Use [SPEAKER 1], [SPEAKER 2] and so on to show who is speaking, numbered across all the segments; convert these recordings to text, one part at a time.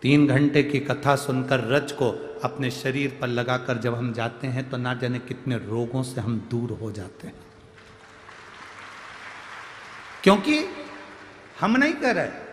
[SPEAKER 1] 3 घंटे की कथा सुनकर रज को अपने शरीर पर लगाकर जब हम जाते हैं तो ना जाने कितने रोगों से हम दूर हो जाते हैं, क्योंकि हम नहीं कर रहे।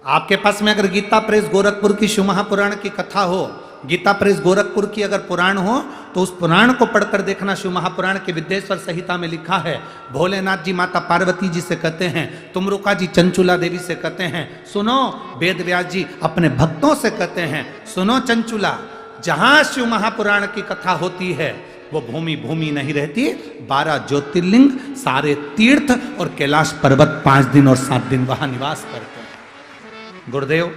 [SPEAKER 1] आपके पास में अगर गीता प्रेस गोरखपुर की शिव महापुराण की कथा हो, गीता प्रेस गोरखपुर की अगर पुराण हो, तो उस पुराण को पढ़कर देखना। शिव महापुराण के विद्येश्वर संहिता में लिखा है, भोलेनाथ जी माता पार्वती जी से कहते हैं, तुमरुका जी चंचुला देवी से कहते हैं, सुनो वेद व्यास जी अपने भक्तों से कहते हैं, सुनो चंचुला, जहां शिव महापुराण की कथा होती है वो भूमि भूमि नहीं रहती। 12 ज्योतिर्लिंग, सारे तीर्थ और कैलाश पर्वत 5 दिन और 7 दिन वहां निवास करते हैं। गुरुदेव,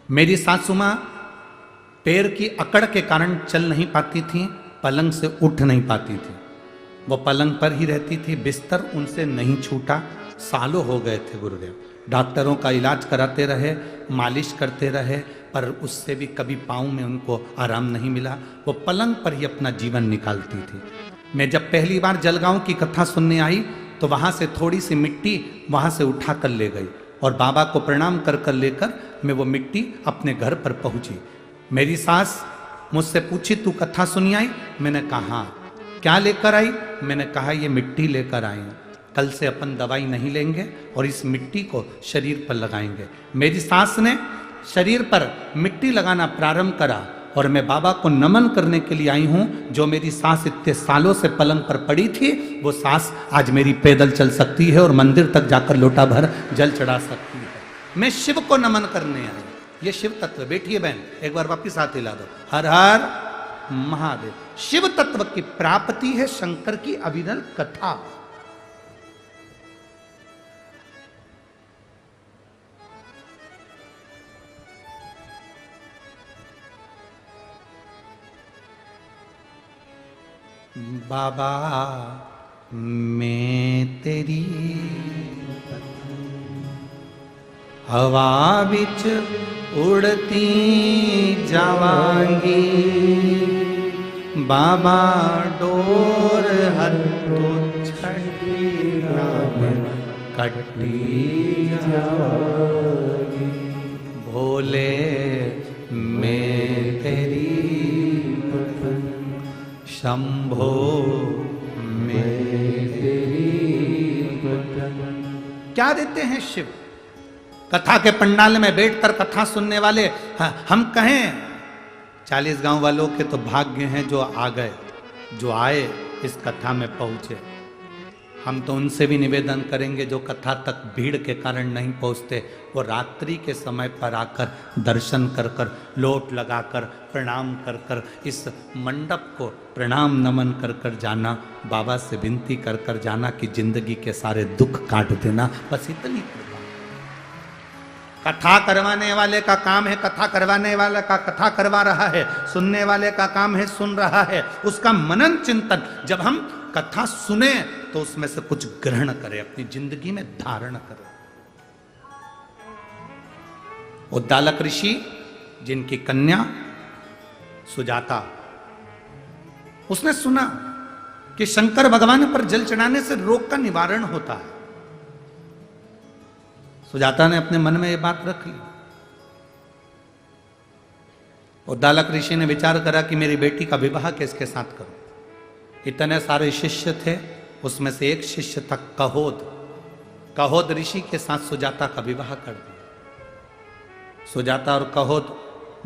[SPEAKER 1] मेरी सासू मां पैर की अकड़ के कारण चल नहीं पाती थी, पलंग से उठ नहीं पाती थी। वो पलंग पर ही रहती थी, बिस्तर उनसे नहीं छूटा। सालों हो गए थे गुरुदेव, डॉक्टरों का इलाज कराते रहे, मालिश करते रहे, पर उससे भी कभी पाँव में उनको आराम नहीं मिला। वो पलंग पर ही अपना जीवन निकालती थी। मैं जब पहली बार जलगांव की कथा सुनने आई तो वहाँ से थोड़ी सी मिट्टी वहाँ से उठा कर ले गई और बाबा को प्रणाम कर कर लेकर मैं वो मिट्टी अपने घर पर पहुँची। मेरी सास मुझसे पूछी, तू कथा सुनी आई? मैंने कहा हाँ। क्या लेकर आई? मैंने कहा ये मिट्टी लेकर आई हूँ, कल से अपन दवाई नहीं लेंगे और इस मिट्टी को शरीर पर लगाएंगे। मेरी सास ने शरीर पर मिट्टी लगाना प्रारंभ करा और मैं बाबा को नमन करने के लिए आई हूँ। जो मेरी सास इतने सालों से पलंग पर पड़ी थी, वो सास आज मेरी पैदल चल सकती है और मंदिर तक जाकर लोटा भर जल चढ़ा सकती है। मैं शिव को नमन करने आई। ये शिव तत्व, बैठिए बहन, एक बार वापिस हाथ हिला दो। हर हर महादेव। शिव तत्व की प्राप्ति है शंकर की अविरल कथा। बाबा मैं तेरी हवा बिच उड़ती जावांगी, बाबा डोर हथो छड़ी राम कटी जावांगी। भोले मैं तेरी शंभो में तेरी। क्या देते हैं शिव? कथा के पंडाल में बैठकर कथा सुनने वाले हम कहें 40 गांव वालों के तो भाग्य हैं जो आ गए, जो आए इस कथा में पहुंचे। हम तो उनसे भी निवेदन करेंगे जो कथा तक भीड़ के कारण नहीं पहुंचते, वो रात्रि के समय पर आकर दर्शन कर कर, लोट लगाकर, प्रणाम कर कर, इस मंडप को प्रणाम नमन कर कर जाना, बाबा से विनती कर कर जाना कि जिंदगी के सारे दुख काट देना। बस इतनी कृपा। कथा करवाने वाले का काम है, कथा करवाने वाला का कथा करवा रहा है, सुनने वाले का काम है सुन रहा है, उसका मनन चिंतन। जब हम कथा सुने तो उसमें से कुछ ग्रहण करें, अपनी जिंदगी में धारण करें। उद्दालक ऋषि जिनकी कन्या सुजाता, उसने सुना कि शंकर भगवान पर जल चढ़ाने से रोग का निवारण होता है। सुजाता ने अपने मन में यह बात रख ली। उद्दालक ऋषि ने विचार करा कि मेरी बेटी का विवाह किसके साथ करूं। इतने सारे शिष्य थे, उसमें से एक शिष्य था कहोद। कहोद ऋषि के साथ सुजाता का विवाह कर दिया। सुजाता और कहोद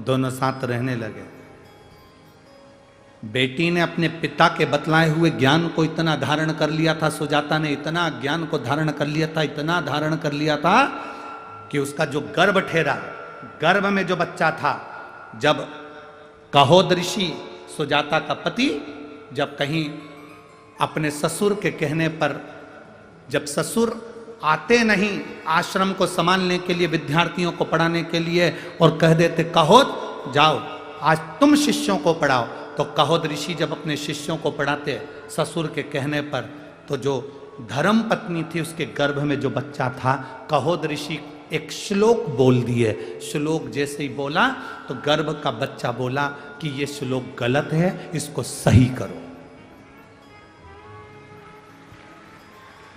[SPEAKER 1] दोनों साथ रहने लगे। बेटी ने अपने पिता के बतलाए हुए ज्ञान को इतना धारण कर लिया था, सुजाता ने इतना ज्ञान को धारण कर लिया था, इतना धारण कर लिया था कि उसका जो गर्भ ठहरा, गर्भ में जो बच्चा था, जब कहोद ऋषि सुजाता का पति जब कहीं अपने ससुर के कहने पर, जब ससुर आते नहीं आश्रम को संभालने के लिए, विद्यार्थियों को पढ़ाने के लिए, और कह देते कहोद जाओ आज तुम शिष्यों को पढ़ाओ, तो कहोद ऋषि जब अपने शिष्यों को पढ़ाते ससुर के कहने पर, तो जो धर्म पत्नी थी उसके गर्भ में जो बच्चा था, कहोद ऋषि एक श्लोक बोल दिए। श्लोक जैसे ही बोला तो गर्भ का बच्चा बोला कि ये श्लोक गलत है, इसको सही करो।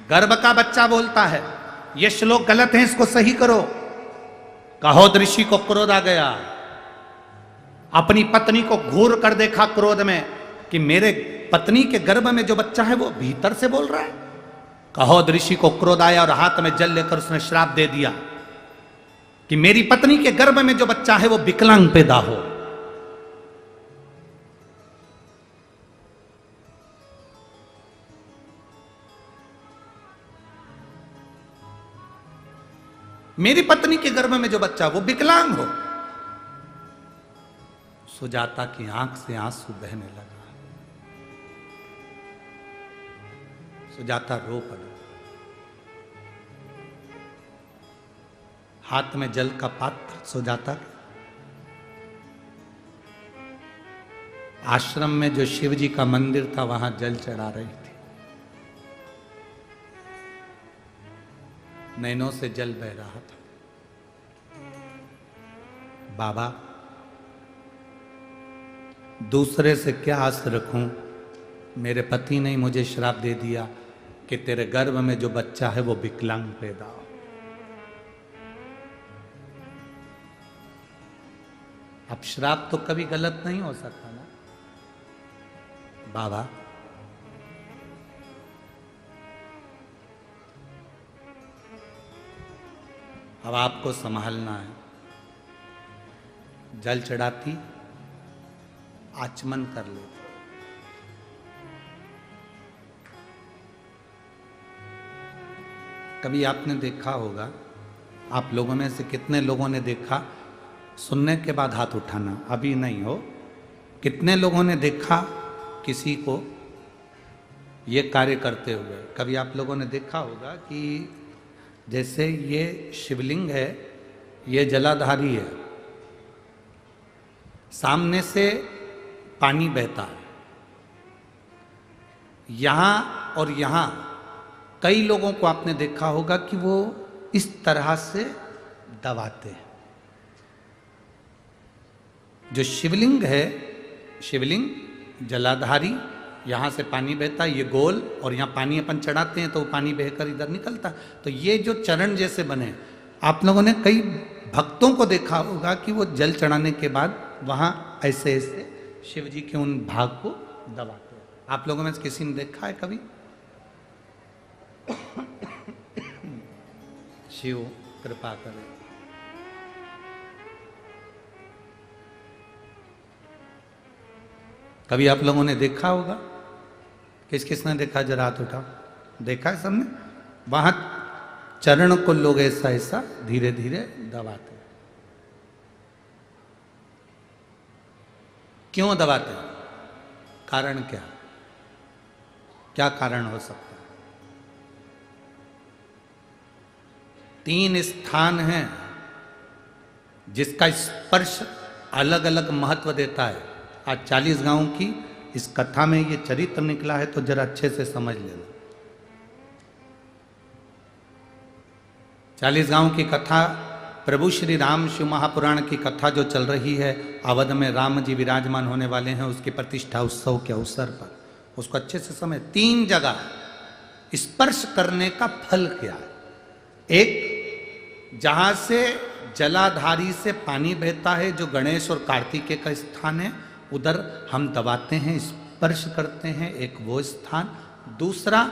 [SPEAKER 1] गर्भ का बच्चा बोलता है ये श्लोक गलत है, इसको सही करो। कहोद ऋषि को क्रोध आ गया, अपनी पत्नी को घूर कर देखा क्रोध में कि मेरे पत्नी के गर्भ में जो बच्चा है वो भीतर से बोल रहा है। कहोद ऋषि को क्रोध आया और हाथ में जल लेकर उसने श्राप दे दिया कि मेरी पत्नी के गर्भ में जो बच्चा है वो विकलांग पैदा हो। मेरी पत्नी के गर्भ में जो बच्चा वो विकलांग हो। सुजाता की आंख से आंसू बहने लगा। सुजाता रो पड़ी। हाथ में जल का पात्र सुजाता के। आश्रम में जो शिव जी का मंदिर था वहां जल चढ़ा रही थी। नैनों से जल बह रहा था। बाबा, दूसरे से क्या आस रखूं? मेरे पति ने मुझे श्राप दे दिया कि तेरे गर्भ में जो बच्चा है वो विकलांग पैदा हो। अब श्राप तो कभी गलत नहीं हो सकता ना बाबा। अब आपको संभालना है। जल चढ़ाती, आचमन कर लेती। कभी आपने देखा होगा, आप लोगों में से कितने लोगों ने देखा, सुनने के बाद हाथ उठाना, अभी नहीं हो, कितने लोगों ने देखा किसी को ये कार्य करते हुए? कभी आप लोगों ने देखा होगा कि जैसे ये शिवलिंग है, ये जलाधारी है, सामने से पानी बहता है, यहां और यहां कई लोगों को आपने देखा होगा कि वो इस तरह से दबाते हैं। जो शिवलिंग है, शिवलिंग जलाधारी, यहां से पानी बहता है, ये गोल, और यहां पानी अपन चढ़ाते हैं तो वो पानी बहकर इधर निकलता। तो ये जो चरण जैसे बने, आप लोगों ने कई भक्तों को देखा होगा कि वो जल चढ़ाने के बाद वहां ऐसे ऐसे शिव जी के उन भाग को दबाते हैं। आप लोगों में से किसी ने देखा है कभी? शिव कृपा करे। कभी आप लोगों ने देखा होगा? किस किसने देखा? जरा हाथ उठाओ। देखा है सबने? वहां चरण को लोग ऐसा ऐसा धीरे धीरे दबाते। क्यों दबाते? कारण क्या? क्या कारण हो सकता है? 3 स्थान हैं जिसका स्पर्श अलग अलग महत्व देता है। आज 40 गांव की इस कथा में ये चरित्र निकला है, तो जरा अच्छे से समझ लेना। 40 गांव की कथा, प्रभु श्री राम शिव महापुराण की कथा जो चल रही है, अवध में राम जी विराजमान होने वाले हैं, उसकी प्रतिष्ठा उत्सव के अवसर पर, उसको अच्छे से समझ। 3 जगह स्पर्श करने का फल क्या है? एक, जहां से जलाधारी से पानी बहता है, जो गणेश और कार्तिकेय का स्थान है, उधर हम दबाते हैं, स्पर्श करते हैं, एक वो स्थान। दूसरा,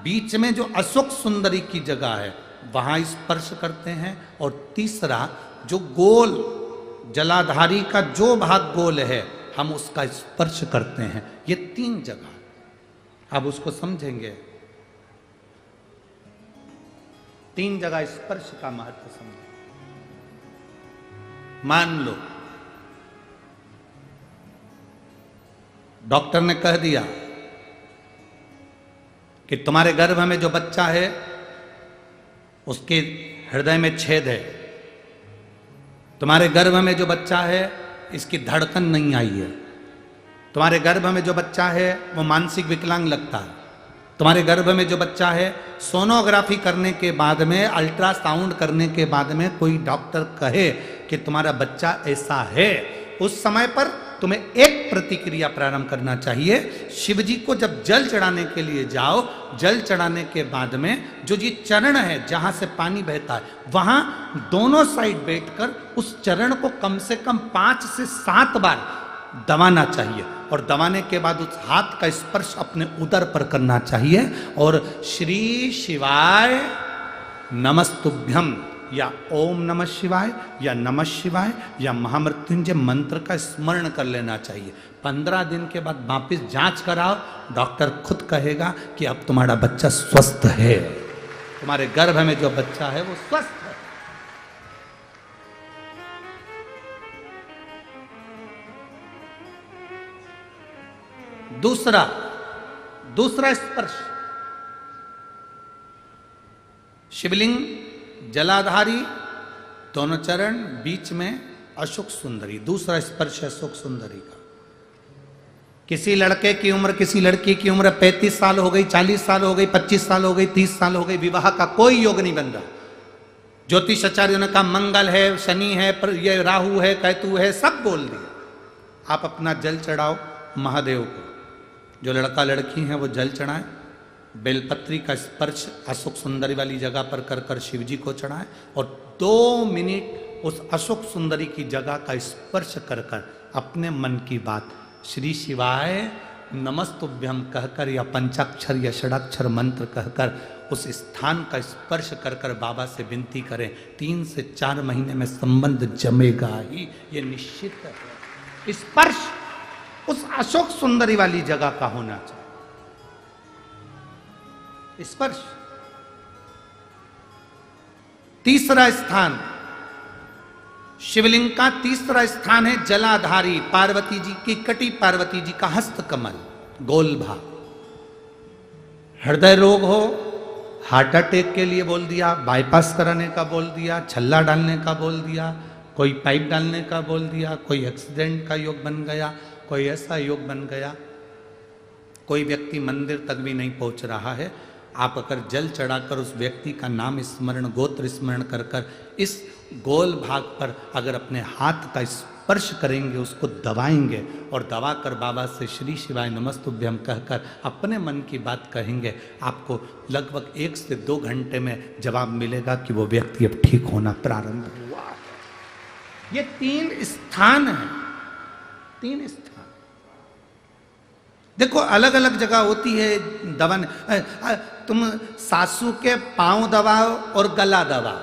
[SPEAKER 1] बीच में जो अशोक सुंदरी की जगह है, वहां स्पर्श करते हैं। और तीसरा, जो गोल जलाधारी का जो भाग गोल है, हम उसका स्पर्श करते हैं। ये 3 जगह, अब उसको समझेंगे। 3 जगह स्पर्श का महत्व समझें। मान लो डॉक्टर ने कह दिया कि तुम्हारे गर्भ में जो बच्चा है उसके हृदय में छेद है, तुम्हारे गर्भ में जो बच्चा है इसकी धड़कन नहीं आई है, तुम्हारे गर्भ में जो बच्चा है वो मानसिक विकलांग लगता है, तुम्हारे गर्भ में जो बच्चा है, सोनोग्राफी करने के बाद में, अल्ट्रासाउंड करने के बाद में कोई डॉक्टर कहे कि तुम्हारा बच्चा ऐसा है, उस समय पर तुम्हें एक प्रतिक्रिया प्रारंभ करना चाहिए। शिव जी को जब जल चढ़ाने के लिए जाओ, जल चढ़ाने के बाद में जो ये चरण है जहां से पानी बहता है, वहां दोनों साइड बैठकर उस चरण को कम से कम 5 से 7 बार दबाना चाहिए और दबाने के बाद उस हाथ का स्पर्श अपने उदर पर करना चाहिए और श्री शिवाय नमस्तुभ्यम या ओम नमः शिवाय या नमः शिवाय या महामृत्युंजय मंत्र का स्मरण कर लेना चाहिए। 15 दिन के बाद वापिस जांच कराओ, डॉक्टर खुद कहेगा कि अब तुम्हारा बच्चा स्वस्थ है, तुम्हारे गर्भ में जो बच्चा है वो स्वस्थ है। दूसरा स्पर्श, शिवलिंग जलाधारी, दोनों चरण, बीच में अशोक सुंदरी। दूसरा स्पर्श है अशोक सुंदरी का। किसी लड़के की उम्र, किसी लड़की की उम्र 35 साल हो गई, 40 साल हो गई, 25 साल हो गई, 30 साल हो गई, विवाह का कोई योग नहीं बन रहा। ज्योतिष आचार्यों ने कहा मंगल है, शनि है, पर ये राहु है, केतु है, सब बोल दिया। आप अपना जल चढ़ाओ महादेव को। जो लड़का लड़की है वो जल चढ़ाए, बेलपत्री का स्पर्श अशोक सुंदरी वाली जगह पर कर कर शिव जी को चढ़ाए और 2 मिनट उस अशोक सुंदरी की जगह का स्पर्श कर कर अपने मन की बात श्री शिवाय नमस्तुभ्यम कहकर या पंचाक्षर या षडाक्षर मंत्र कहकर उस स्थान का स्पर्श कर कर बाबा से विनती करें। 3 से 4 महीने में संबंध जमेगा ही, ये निश्चित है। स्पर्श उस अशोक सुंदरी वाली जगह का होना चाहिए। स्पर्श। तीसरा स्थान, शिवलिंग का तीसरा स्थान है जलाधारी पार्वती जी की कटी, पार्वती जी का हस्त कमल, गोल भाग। हृदय रोग हो, हार्ट अटैक के लिए बोल दिया, बाईपास कराने का बोल दिया, छल्ला डालने का बोल दिया, कोई पाइप डालने का बोल दिया, कोई एक्सीडेंट का योग बन गया, कोई ऐसा योग बन गया, कोई व्यक्ति मंदिर तक भी नहीं पहुंच रहा है, आप अगर जल चढ़ाकर उस व्यक्ति का नाम स्मरण, गोत्र स्मरण कर कर इस गोल भाग पर अगर अपने हाथ का स्पर्श करेंगे, उसको दबाएंगे और दबाकर बाबा से श्री शिवाय नमस्तुभ्यम कहकर अपने मन की बात कहेंगे, आपको लगभग 1 से 2 घंटे में जवाब मिलेगा कि वो व्यक्ति अब ठीक होना प्रारंभ हुआ। ये 3 स्थान हैं, 3 स्थान। देखो अलग अलग जगह होती है दबाने। तुम सासू के पांव दबाओ और गला दबाओ,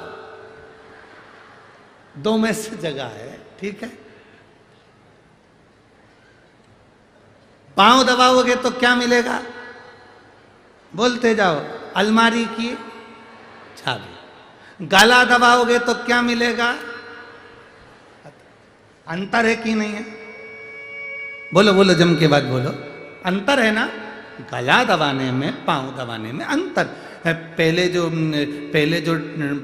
[SPEAKER 1] 2 में से जगह है, ठीक है। पांव दबाओगे तो क्या मिलेगा, बोलते जाओ, अलमारी की चाबी। गला दबाओगे तो क्या मिलेगा, अंतर है कि नहीं है, बोलो बोलो, जम के बाद बोलो, अंतर है ना। गला दबाने में, पांव दबाने में अंतर है। पहले जो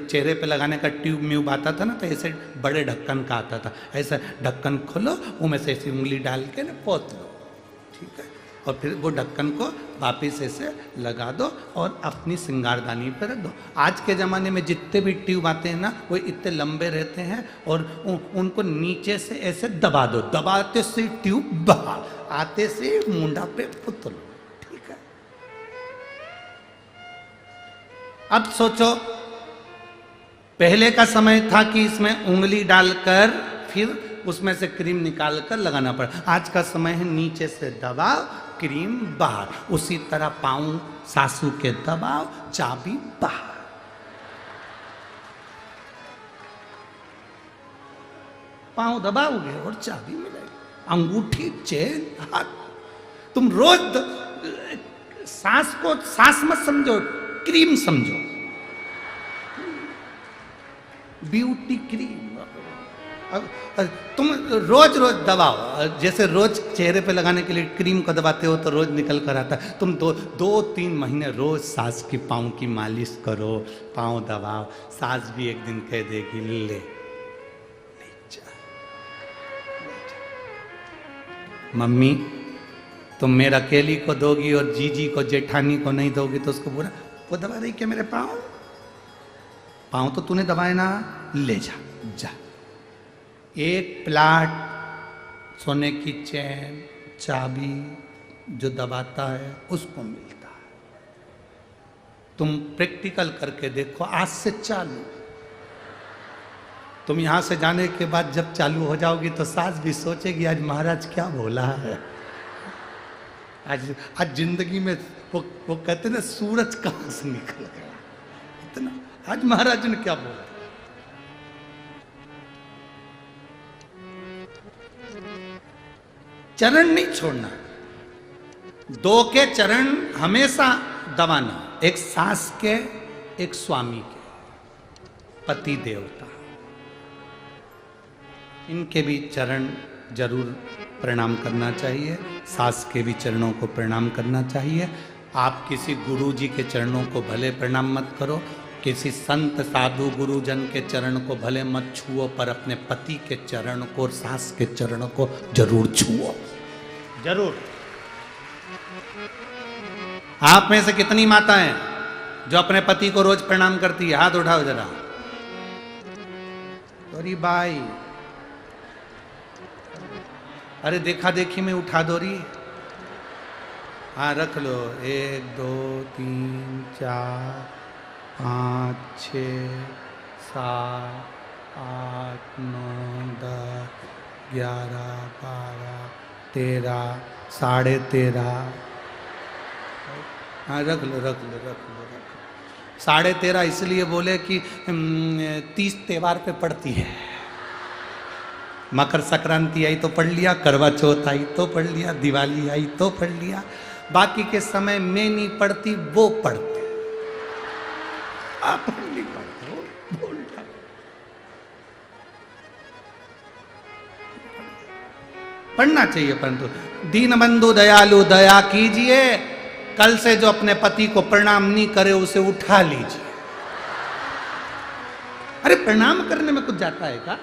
[SPEAKER 1] चेहरे पे लगाने का ट्यूब म्यूब आता था ना, तो ऐसे बड़े ढक्कन का आता था, ऐसा ढक्कन खोलो, उनमें से ऐसी उंगली डाल के ना पोत लो, ठीक है, और फिर वो ढक्कन को वापिस ऐसे लगा दो और अपनी श्रृंगारदानी पर रख दो। आज के ज़माने में जितने भी ट्यूब आते हैं ना, वो इतने लंबे रहते हैं और उनको नीचे से ऐसे दबा दो, दबाते से ट्यूब बाहर, आते से मुंडा पे पुत लो, ठीक है। अब सोचो, पहले का समय था कि इसमें उंगली डालकर फिर उसमें से क्रीम निकाल कर लगाना पड़ा। आज का समय है नीचे से दबाओ, क्रीम बाहर। उसी तरह पांव सासू के दबाओ, चाबी बाहर। पांव दबाओगे और चाबी मिलेगी, अंगूठी, चेन, हाथ। तुम रोज सांस को सांस मत समझो, क्रीम समझो, ब्यूटी क्रीम। तुम रोज रोज दबाओ, जैसे रोज चेहरे पे लगाने के लिए क्रीम को दबाते हो तो रोज निकल कर आता है। तुम 2-3 महीने रोज सास की पाँव की मालिश करो, पाँव दबाओ, सास भी एक दिन कह देगी ले जा। मम्मी तुम मेरा अकेली को दोगी और जीजी को, जेठानी को नहीं दोगी तो उसको बोला, वो दबा रही क्या मेरे पाँव, पाँव तो तूने दबाए ना, ले जा जा। एक प्लाट सोने की चैन, चाबी जो दबाता है उसको मिलता है। तुम प्रैक्टिकल करके देखो, आज से चालू। तुम यहां से जाने के बाद जब चालू हो जाओगी तो सास भी सोचेगी आज महाराज क्या बोला है। आज जिंदगी में वो कहते ना सूरज कहां से निकल गया इतना, आज महाराज ने क्या बोला। चरण नहीं छोड़ना, दो के चरण हमेशा दबाना, एक सास के एक स्वामी के, पति देवता, इनके भी चरण जरूर प्रणाम करना चाहिए, सास के भी चरणों को प्रणाम करना चाहिए। आप किसी गुरु जी के चरणों को भले प्रणाम मत करो, किसी संत साधु गुरुजन के चरण को भले मत छुओ, पर अपने पति के चरण को और सास के चरण को जरूर छुओ, जरूर। आप में से कितनी माताएं जो अपने पति को रोज प्रणाम करती है? हाथ उठाओ जरा। अरे भाई, अरे देखा देखी में उठा दो रही। हाँ रख लो, 1 2 3 4 5 6 7 8 9 10 11 12 13 साढ़े 13। हाँ रख लो रख लो रख लो रख लो। 13.5 इसलिए बोले कि 30 त्योहार पे पड़ती है। मकर संक्रांति आई तो पढ़ लिया, करवा चौथ आई तो पढ़ लिया, दिवाली आई तो पढ़ लिया, बाकी के समय में नहीं पढ़ती, वो पढ़ते। आप नहीं पढ़ते हो, बोलता। पढ़ना चाहिए, परंतु दीन बंधु दयालु दया कीजिए, कल से जो अपने पति को प्रणाम नहीं करे उसे उठा लीजिए। अरे प्रणाम करने में कुछ जाता है क्या?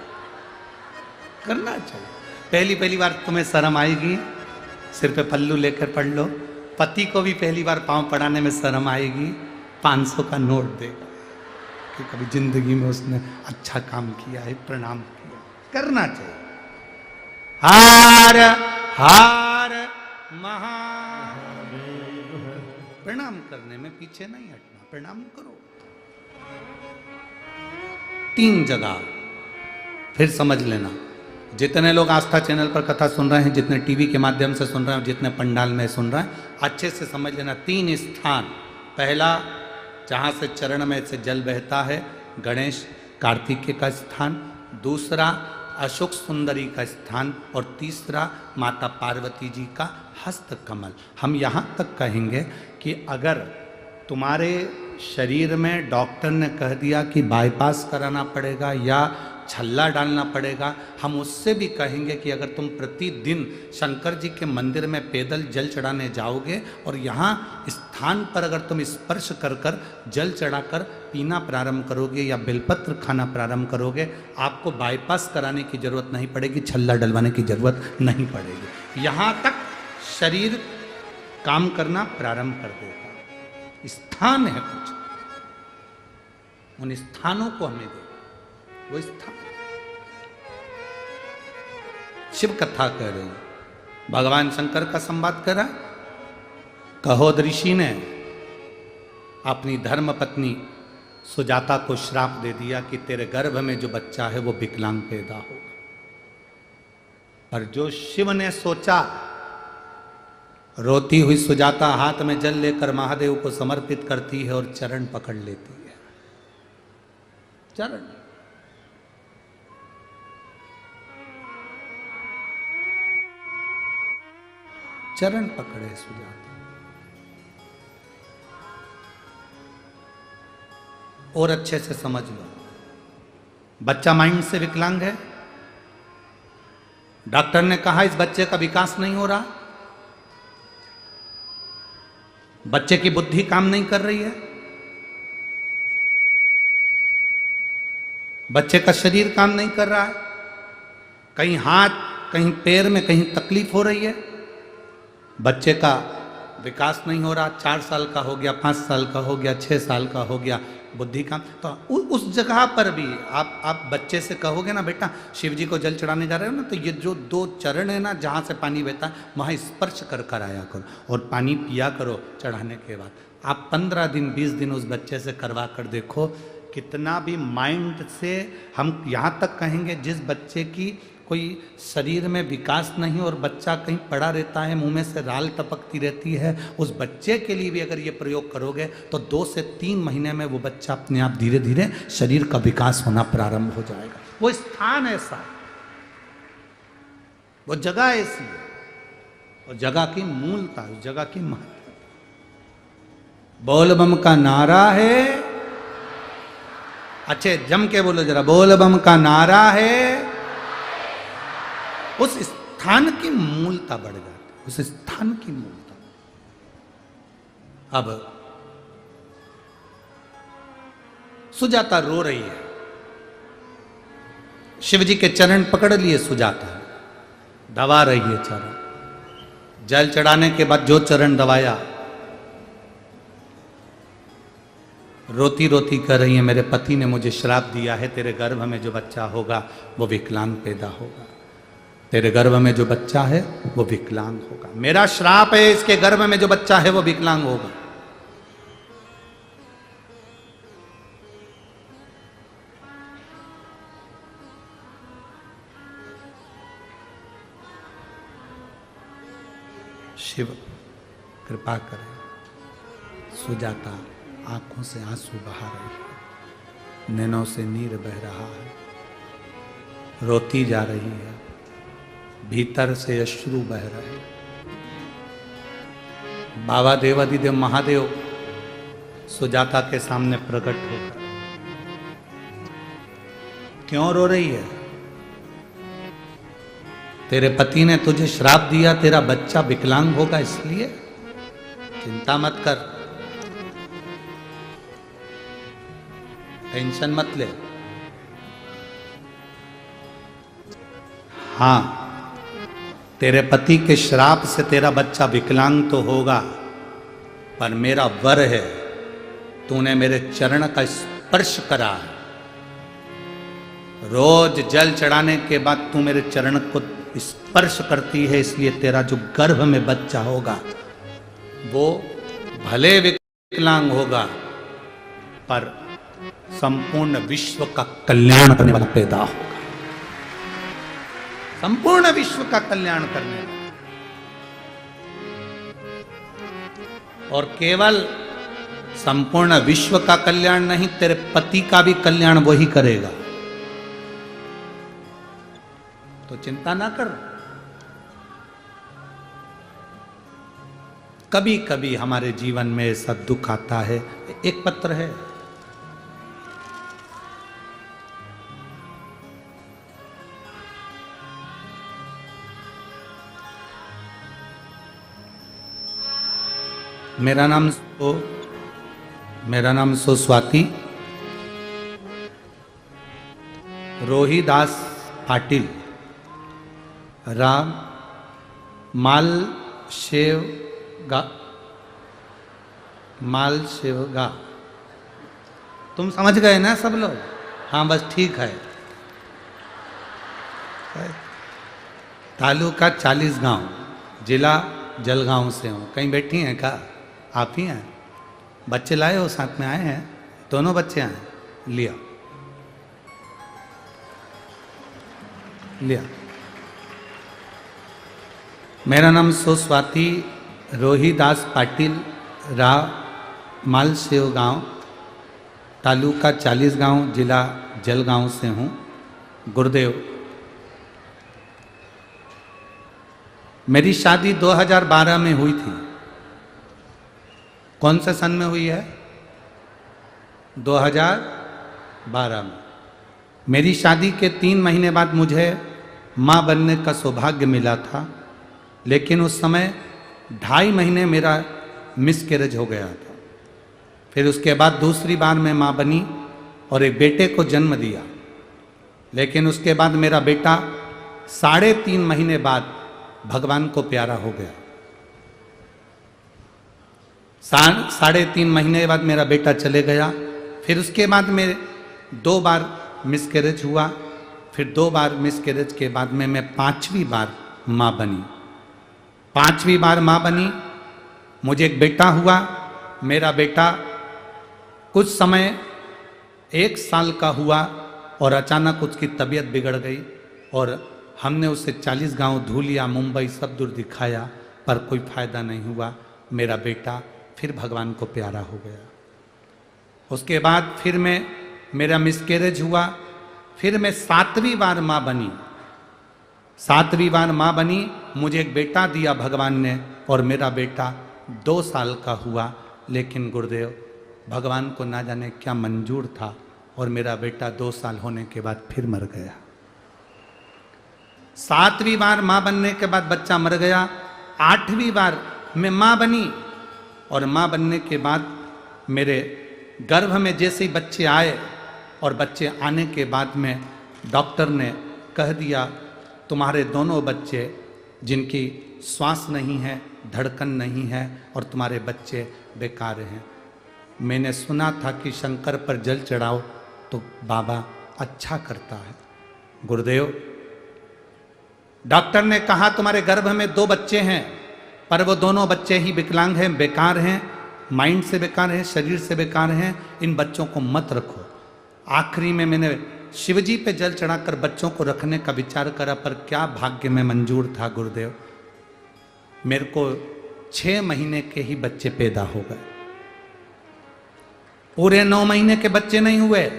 [SPEAKER 1] करना चाहिए। पहली बार तुम्हें शर्म आएगी, सिर पे पल्लू लेकर पढ़ लो। पति को भी पहली बार पांव पड़ाने में शर्म आएगी, 500 का नोट देगा कि कभी जिंदगी में उसने अच्छा काम किया है, प्रणाम किया। करना चाहिए। हार हार महादेव। प्रणाम करने में पीछे नहीं हटना, प्रणाम करो। 3 जगह फिर समझ लेना। जितने लोग आस्था चैनल पर कथा सुन रहे हैं, जितने टीवी के माध्यम से सुन रहे हैं, जितने पंडाल में सुन रहे हैं, अच्छे से समझ लेना। 3 स्थान, पहला जहाँ से चरण में से जल बहता है गणेश कार्तिकेय का स्थान, दूसरा अशोक सुंदरी का स्थान, और तीसरा माता पार्वती जी का हस्त कमल। हम यहाँ तक कहेंगे कि अगर तुम्हारे शरीर में डॉक्टर ने कह दिया कि बाईपास कराना पड़ेगा या छल्ला डालना पड़ेगा, हम उससे भी कहेंगे कि अगर तुम प्रतिदिन शंकर जी के मंदिर में पैदल जल चढ़ाने जाओगे और यहाँ स्थान पर अगर तुम स्पर्श कर कर जल चढ़ाकर पीना प्रारंभ करोगे या बेलपत्र खाना प्रारंभ करोगे, आपको बाईपास कराने की जरूरत नहीं पड़ेगी, छल्ला डलवाने की जरूरत नहीं पड़ेगी। यहाँ तक शरीर काम करना प्रारंभ कर देगा। स्थान है कुछ, उन स्थानों को हमें दे, वो स्थान। शिव कथा कह रही, भगवान शंकर का संवाद कर रहा। कहोद ऋषि ने अपनी धर्म पत्नी सुजाता को श्राप दे दिया कि तेरे गर्भ में जो बच्चा है वो विकलांग पैदा होगा। पर जो शिव ने सोचा, रोती हुई सुजाता हाथ में जल लेकर महादेव को समर्पित करती है और चरण पकड़ लेती है। चरण चरण पकड़े सुजाता। और अच्छे से समझ लो, बच्चा माइंड से विकलांग है। डॉक्टर ने कहा इस बच्चे का विकास नहीं हो रहा, बच्चे की बुद्धि काम नहीं कर रही है, बच्चे का शरीर काम नहीं कर रहा है, कहीं हाथ कहीं पैर में कहीं तकलीफ हो रही है, बच्चे का विकास नहीं हो रहा। 4 साल का हो गया, 5 साल का हो गया, 6 साल का हो गया, बुद्धि काम। तो उस जगह पर भी आप बच्चे से कहोगे ना, बेटा शिव जी को जल चढ़ाने जा रहे हो ना, तो ये जो 2 चरण है ना जहाँ से पानी बहता है वहाँ स्पर्श कर कर आया करो और पानी पिया करो चढ़ाने के बाद। आप 15 दिन 20 दिन उस बच्चे से करवा कर देखो, कितना भी माइंड से हम यहाँ तक कहेंगे, जिस बच्चे की कोई शरीर में विकास नहीं और बच्चा कहीं पड़ा रहता है, मुंह में से राल टपकती रहती है, उस बच्चे के लिए भी अगर ये प्रयोग करोगे तो 2 से 3 महीने में वो बच्चा अपने आप धीरे धीरे शरीर का विकास होना प्रारंभ हो जाएगा। वो स्थान ऐसा है, वो जगह ऐसी है, और जगह की मूलता, उस जगह की महत्व। बोल बम का नारा है, अच्छे जम के बोलो जरा, बोल बम का नारा है। उस स्थान की मूलता बढ़ जाती है, उस स्थान की मूलता। अब सुजाता रो रही है, शिव जी के चरण पकड़ लिए सुजाता, दबा रही है चरण। जल चढ़ाने के बाद जो चरण दबाया, रोती रोती कह रही है, मेरे पति ने मुझे श्राप दिया है, तेरे गर्भ में जो बच्चा होगा वो विकलांग पैदा होगा, तेरे गर्भ में जो बच्चा है वो विकलांग होगा, मेरा श्राप है, इसके गर्भ में जो बच्चा है वो विकलांग होगा। शिव कृपा करे, सुजाता आंखों से आंसू बहा रही है, नैनों से नीर बह रहा है, रोती जा रही है, भीतर से अश्रु बह रहे। बाबा देवादिदेव महादेव सुजाता के सामने प्रकट होकर, क्यों रो रही है? तेरे पति ने तुझे श्राप दिया, तेरा बच्चा विकलांग होगा, इसलिए चिंता मत कर, टेंशन मत ले। हाँ, तेरे पति के श्राप से तेरा बच्चा विकलांग तो होगा, पर मेरा वर है, तूने मेरे चरण का स्पर्श करा, रोज जल चढ़ाने के बाद तू मेरे चरण को स्पर्श करती है, इसलिए तेरा जो गर्भ में बच्चा होगा वो भले विकलांग होगा पर संपूर्ण विश्व का कल्याण करने वाला पैदा होगा, संपूर्ण विश्व का कल्याण करने वाला। और केवल संपूर्ण विश्व का कल्याण नहीं, तेरे पति का भी कल्याण वही करेगा, तो चिंता ना कर। कभी कभी हमारे जीवन में ऐसा दुख आता है। एक पत्र है, मेरा नाम स्वाति रोहिदास पाटिल, राम माल शेवगा। तुम समझ गए ना सब लोग? हाँ बस ठीक है। तालुका 40 गांव, जिला जलगांव से हूँ। कहीं बैठी हैं क्या? आप ही हैं? बच्चे लाए हो, साथ में आए हैं? दोनों बच्चे आए? लिया लिया। मेरा नाम स्वाति रोहिदास पाटिल, रा मालसेव गांव, तालुका 40 गांव, जिला जलगांव से हूँ। गुरुदेव, मेरी शादी 2012 में हुई थी। कौन से सन में हुई है? 2012 में। मेरी शादी के 3 महीने बाद मुझे माँ बनने का सौभाग्य मिला था, लेकिन उस समय 2.5 महीने मेरा मिसकैरेज हो गया था। फिर उसके बाद दूसरी बार मैं माँ बनी और एक बेटे को जन्म दिया, लेकिन उसके बाद मेरा बेटा 3.5 महीने बाद भगवान को प्यारा हो गया। 3.5 महीने बाद मेरा बेटा चले गया फिर उसके बाद मेरे 2 बार मिसकैरेज हुआ, फिर 2 बार मिसकैरेज के बाद में मैं 5वीं बार माँ बनी। 5वीं बार माँ बनी, मुझे एक बेटा हुआ। मेरा बेटा कुछ समय 1 साल का हुआ और अचानक उसकी तबीयत बिगड़ गई और हमने उसे 40 गांव धू लिया, मुंबई सब दूर दिखाया, पर कोई फायदा नहीं हुआ। मेरा बेटा फिर भगवान को प्यारा हो गया। उसके बाद फिर मेरा मिसकैरेज हुआ, फिर मैं 7वीं बार माँ बनी। 7वीं बार माँ बनी, मुझे एक बेटा दिया भगवान ने और मेरा बेटा 2 साल का हुआ। लेकिन गुरुदेव भगवान को ना जाने क्या मंजूर था और मेरा बेटा 2 साल होने के बाद फिर मर गया। 7वीं बार माँ बनने के बाद बच्चा मर गया। 8वीं बार मैं माँ बनी और माँ बनने के बाद मेरे गर्भ में जैसे ही बच्चे आए और बच्चे आने के बाद में डॉक्टर ने कह दिया तुम्हारे दोनों बच्चे जिनकी श्वास नहीं है, धड़कन नहीं है और तुम्हारे बच्चे बेकार हैं। मैंने सुना था कि शंकर पर जल चढ़ाओ तो बाबा अच्छा करता है। गुरुदेव डॉक्टर ने कहा तुम्हारे गर्भ में 2 बच्चे हैं, पर वो दोनों बच्चे ही विकलांग हैं, बेकार हैं, माइंड से बेकार हैं, शरीर से बेकार हैं, इन बच्चों को मत रखो। आखिरी में मैंने शिवजी पे जल चढ़ाकर बच्चों को रखने का विचार करा, पर क्या भाग्य में मंजूर था गुरुदेव, मेरे को 6 महीने के ही बच्चे पैदा हो गए। पूरे 9 महीने के बच्चे नहीं हुए,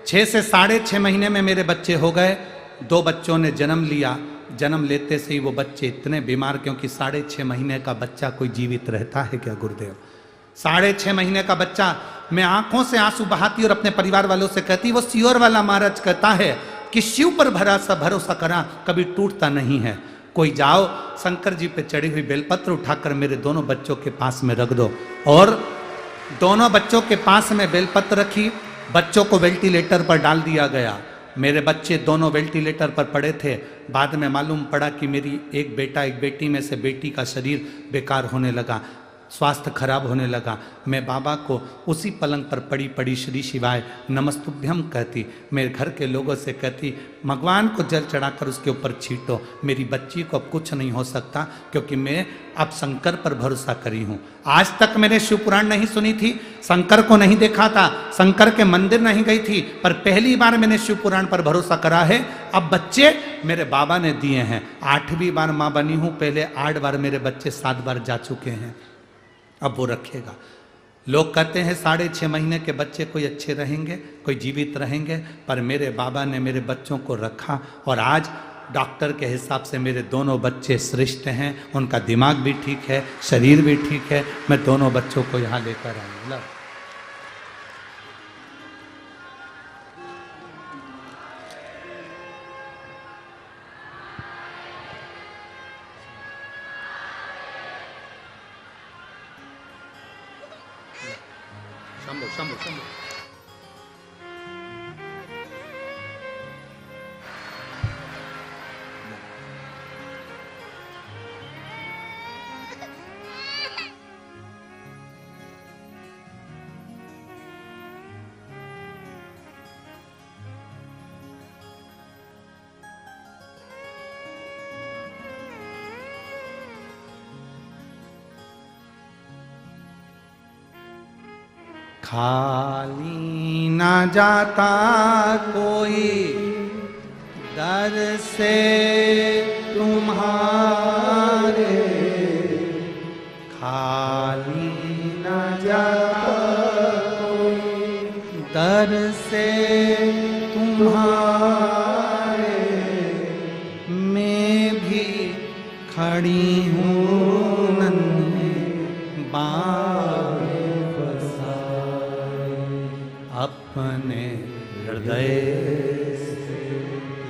[SPEAKER 1] 6 से 6.5 महीने में मेरे बच्चे हो गए। 2 बच्चों ने जन्म लिया। जन्म लेते से ही वो बच्चे इतने बीमार, क्योंकि 6.5 महीने का बच्चा कोई जीवित रहता है क्या गुरुदेव? 6.5 महीने का बच्चा, मैं आंखों से आंसू बहाती और अपने परिवार वालों से कहती, वो सियोर वाला महाराज कहता है कि शिव पर भरोसा करा कभी टूटता नहीं है। कोई जाओ शंकर जी पे चढ़ी हुई बेलपत्र उठाकर मेरे दोनों बच्चों के पास में रख दो। और दोनों बच्चों के पास में बेलपत्र रखी, बच्चों को वेंटिलेटर पर डाल दिया गया। मेरे बच्चे दोनों वेंटिलेटर पर पड़े थे। बाद में मालूम पड़ा कि मेरी एक बेटा एक बेटी में से बेटी का शरीर बेकार होने लगा, स्वास्थ्य खराब होने लगा। मैं बाबा को उसी पलंग पर पड़ी पड़ी श्री शिवाय नमस्तुभ्यम कहती, मेरे घर के लोगों से कहती भगवान को जल चढ़ाकर उसके ऊपर छींटो, मेरी बच्ची को अब कुछ नहीं हो सकता, क्योंकि मैं अब शंकर पर भरोसा करी हूँ। आज तक मैंने शिव पुराण नहीं सुनी थी, शंकर को नहीं देखा था, शंकर के मंदिर नहीं गई थी, पर पहली बार मैंने शिव पुराण पर भरोसा करा है। अब बच्चे मेरे बाबा ने दिए हैं। 8वीं बार माँ बनी हूँ, पहले 8 बार मेरे बच्चे 7 बार जा चुके हैं, अब वो रखेगा। लोग कहते हैं 6.5 महीने के बच्चे कोई अच्छे रहेंगे, कोई जीवित रहेंगे, पर मेरे बाबा ने मेरे बच्चों को रखा और आज डॉक्टर के हिसाब से मेरे दोनों बच्चे श्रेष्ठ हैं। उनका दिमाग भी ठीक है, शरीर भी ठीक है। मैं दोनों बच्चों को यहाँ लेकर आई। शंभो शंभो शंभो। खाली ना जाता कोई दर से तुम्हारे, खाली ना जाता कोई दर से तुम्हारे, मैं भी खड़ी हूँ नन्हे बाएं अपने हृदय से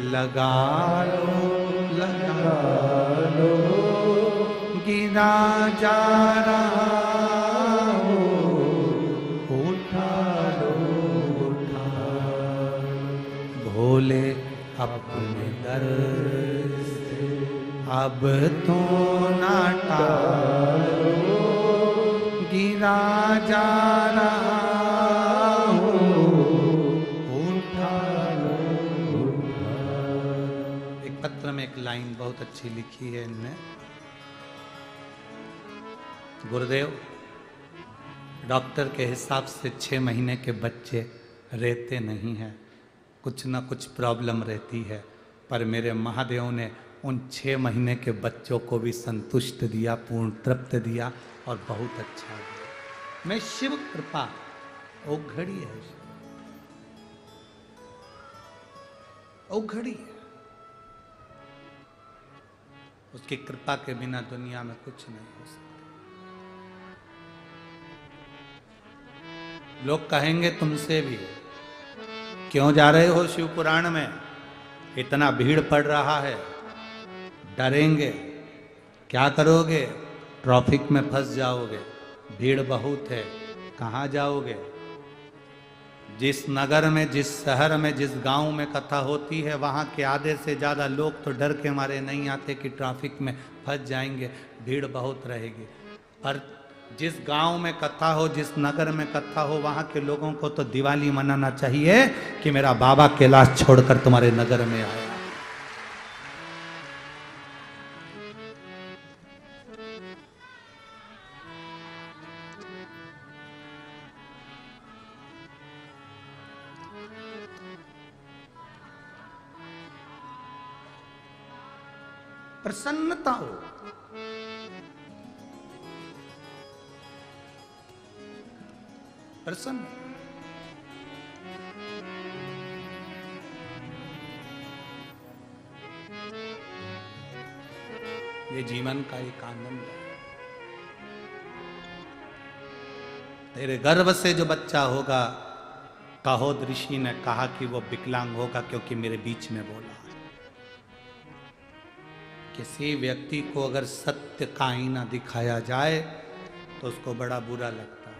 [SPEAKER 1] लगा लो, गिरा जा रहा हो, उठा लो, भोले अपने दर से अब तो ना टालो, गिरा जा रहा हो, पत्र में एक लाइन बहुत अच्छी लिखी है इनने। गुरुदेव, डॉक्टर के हिसाब से 6 महीने के बच्चे रहते नहीं हैं, कुछ ना कुछ प्रॉब्लम रहती है, पर मेरे महादेव ने उन 6 महीने के बच्चों को भी संतुष्ट दिया, पूर्ण तृप्त दिया और बहुत अच्छा दिया। मैं शिव कृपा औघड़ी है, औघड़ी है, उसकी कृपा के बिना दुनिया में कुछ नहीं हो सकता। लोग कहेंगे तुमसे भी, क्यों जा रहे हो शिव पुराण में, इतना भीड़ पड़ रहा है, डरेंगे, क्या करोगे, ट्रैफिक में फंस जाओगे, भीड़ बहुत है, कहाँ जाओगे। जिस नगर में, जिस शहर में, जिस गांव में कथा होती है, वहाँ के आधे से ज़्यादा लोग तो डर के मारे नहीं आते कि ट्रैफिक में फंस जाएंगे, भीड़ बहुत रहेगी। पर जिस गांव में कथा हो, जिस नगर में कथा हो, वहाँ के लोगों को तो दिवाली मनाना चाहिए कि मेरा बाबा कैलाश छोड़कर तुम्हारे नगर में आया। प्रसन्नता हो, प्रसन्न। ये जीवन का एक आनंद है। तेरे गर्भ से जो बच्चा होगा, काहोद ऋषि ने कहा कि वो विकलांग होगा, क्योंकि मेरे बीच में बोला। किसी व्यक्ति को अगर सत्य का आईना दिखाया जाए तो उसको बड़ा बुरा लगता है।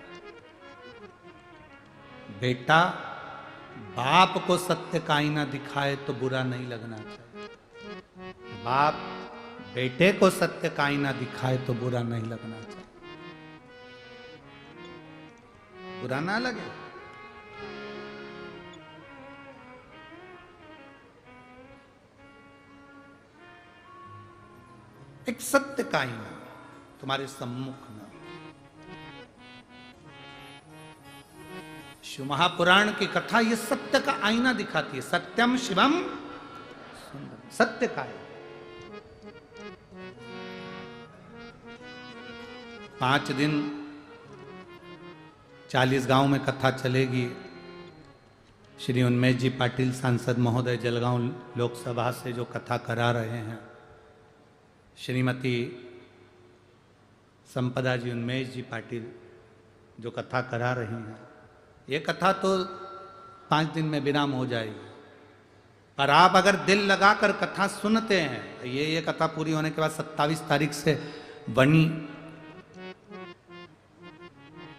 [SPEAKER 1] बेटा बाप को सत्य का आईना दिखाए तो बुरा नहीं लगना चाहिए, बाप बेटे को सत्य का आईना दिखाए तो बुरा नहीं लगना चाहिए, बुरा ना लगे। एक सत्य का आईना तुम्हारे सम्मुख में। शिव महापुराण की कथा ये सत्य का आईना दिखाती है। सत्यम शिवम सुंदरम, सत्य का है। 5 दिन 40 गांव में कथा चलेगी। श्री उन्मेष जी पाटिल सांसद महोदय जलगांव लोकसभा से जो कथा करा रहे हैं, श्रीमती संपदा जी उन्मेष जी पाटिल जो कथा करा रही हैं, ये कथा तो 5 दिन में विराम हो जाएगी, पर आप अगर दिल लगाकर कथा सुनते हैं, ये कथा पूरी होने के बाद 27 तारीख से वनी,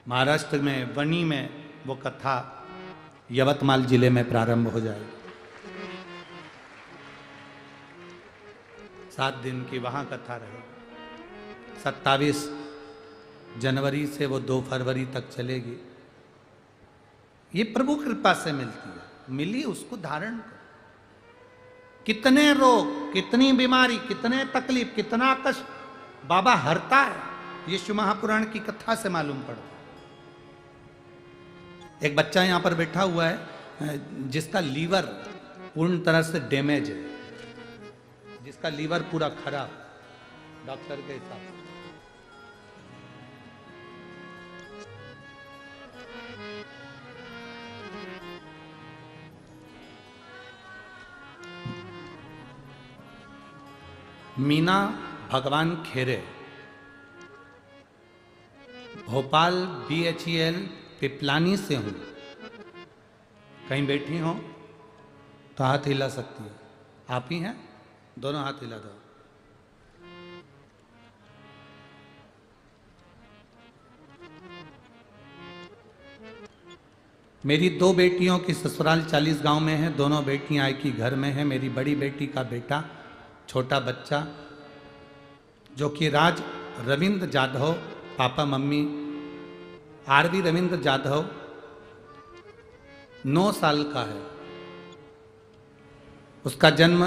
[SPEAKER 1] महाराष्ट्र में वनी में वो कथा यवतमाल जिले में प्रारंभ हो जाएगी। 7 दिन की वहां कथा रहेगी। 27 जनवरी से वो 2 फरवरी तक चलेगी। ये प्रभु कृपा से मिलती है, मिली उसको धारण करो। कितने रोग, कितनी बीमारी, कितने तकलीफ, कितना कष्ट बाबा हरता है, ये शिव महापुराण की कथा से मालूम पड़ता है। एक बच्चा यहां पर बैठा हुआ है जिसका लीवर पूर्ण तरह से डैमेज है, जिसका लीवर पूरा खराब, डॉक्टर के हिसाब से। मीना भगवान खेरे, भोपाल BHEL पिपलानी से हूं। कहीं बैठी हो तो हाथ हिला सकती है। आप ही हैं? दोनों हाथ हिला दो। मेरी 2 बेटियों की ससुराल 40 गांव में है। दोनों बेटियां एक ही घर में है। मेरी बड़ी बेटी का बेटा, छोटा बच्चा, जो कि राज Ravindra Jadhav, papa mummy RV Ravindra Jadhav, 9 साल का है। उसका जन्म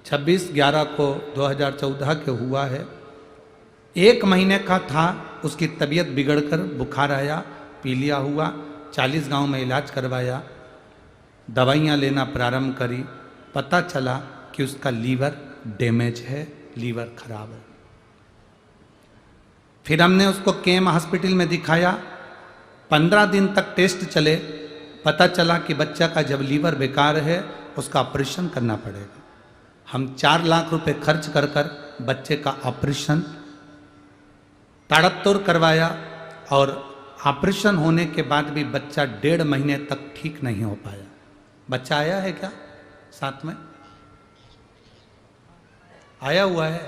[SPEAKER 1] 26/11 को 2014 के हुआ है। 1 महीने का था, उसकी तबीयत बिगड़कर बुखार आया, पीलिया हुआ, 40 गांव में इलाज करवाया, दवाइयाँ लेना प्रारंभ करी, पता चला कि उसका लीवर डैमेज है, लीवर खराब है। फिर हमने उसको केम हॉस्पिटल में दिखाया, 15 दिन तक टेस्ट चले, पता चला कि बच्चा का जब लीवर बेकार है उसका ऑपरेशन करना पड़ेगा। हम 4 लाख रुपए खर्च कर कर बच्चे का ऑपरेशन ताड़तोड़ करवाया और ऑपरेशन होने के बाद भी बच्चा 1.5 महीने तक ठीक नहीं हो पाया। बच्चा आया है क्या साथ में? आया हुआ है?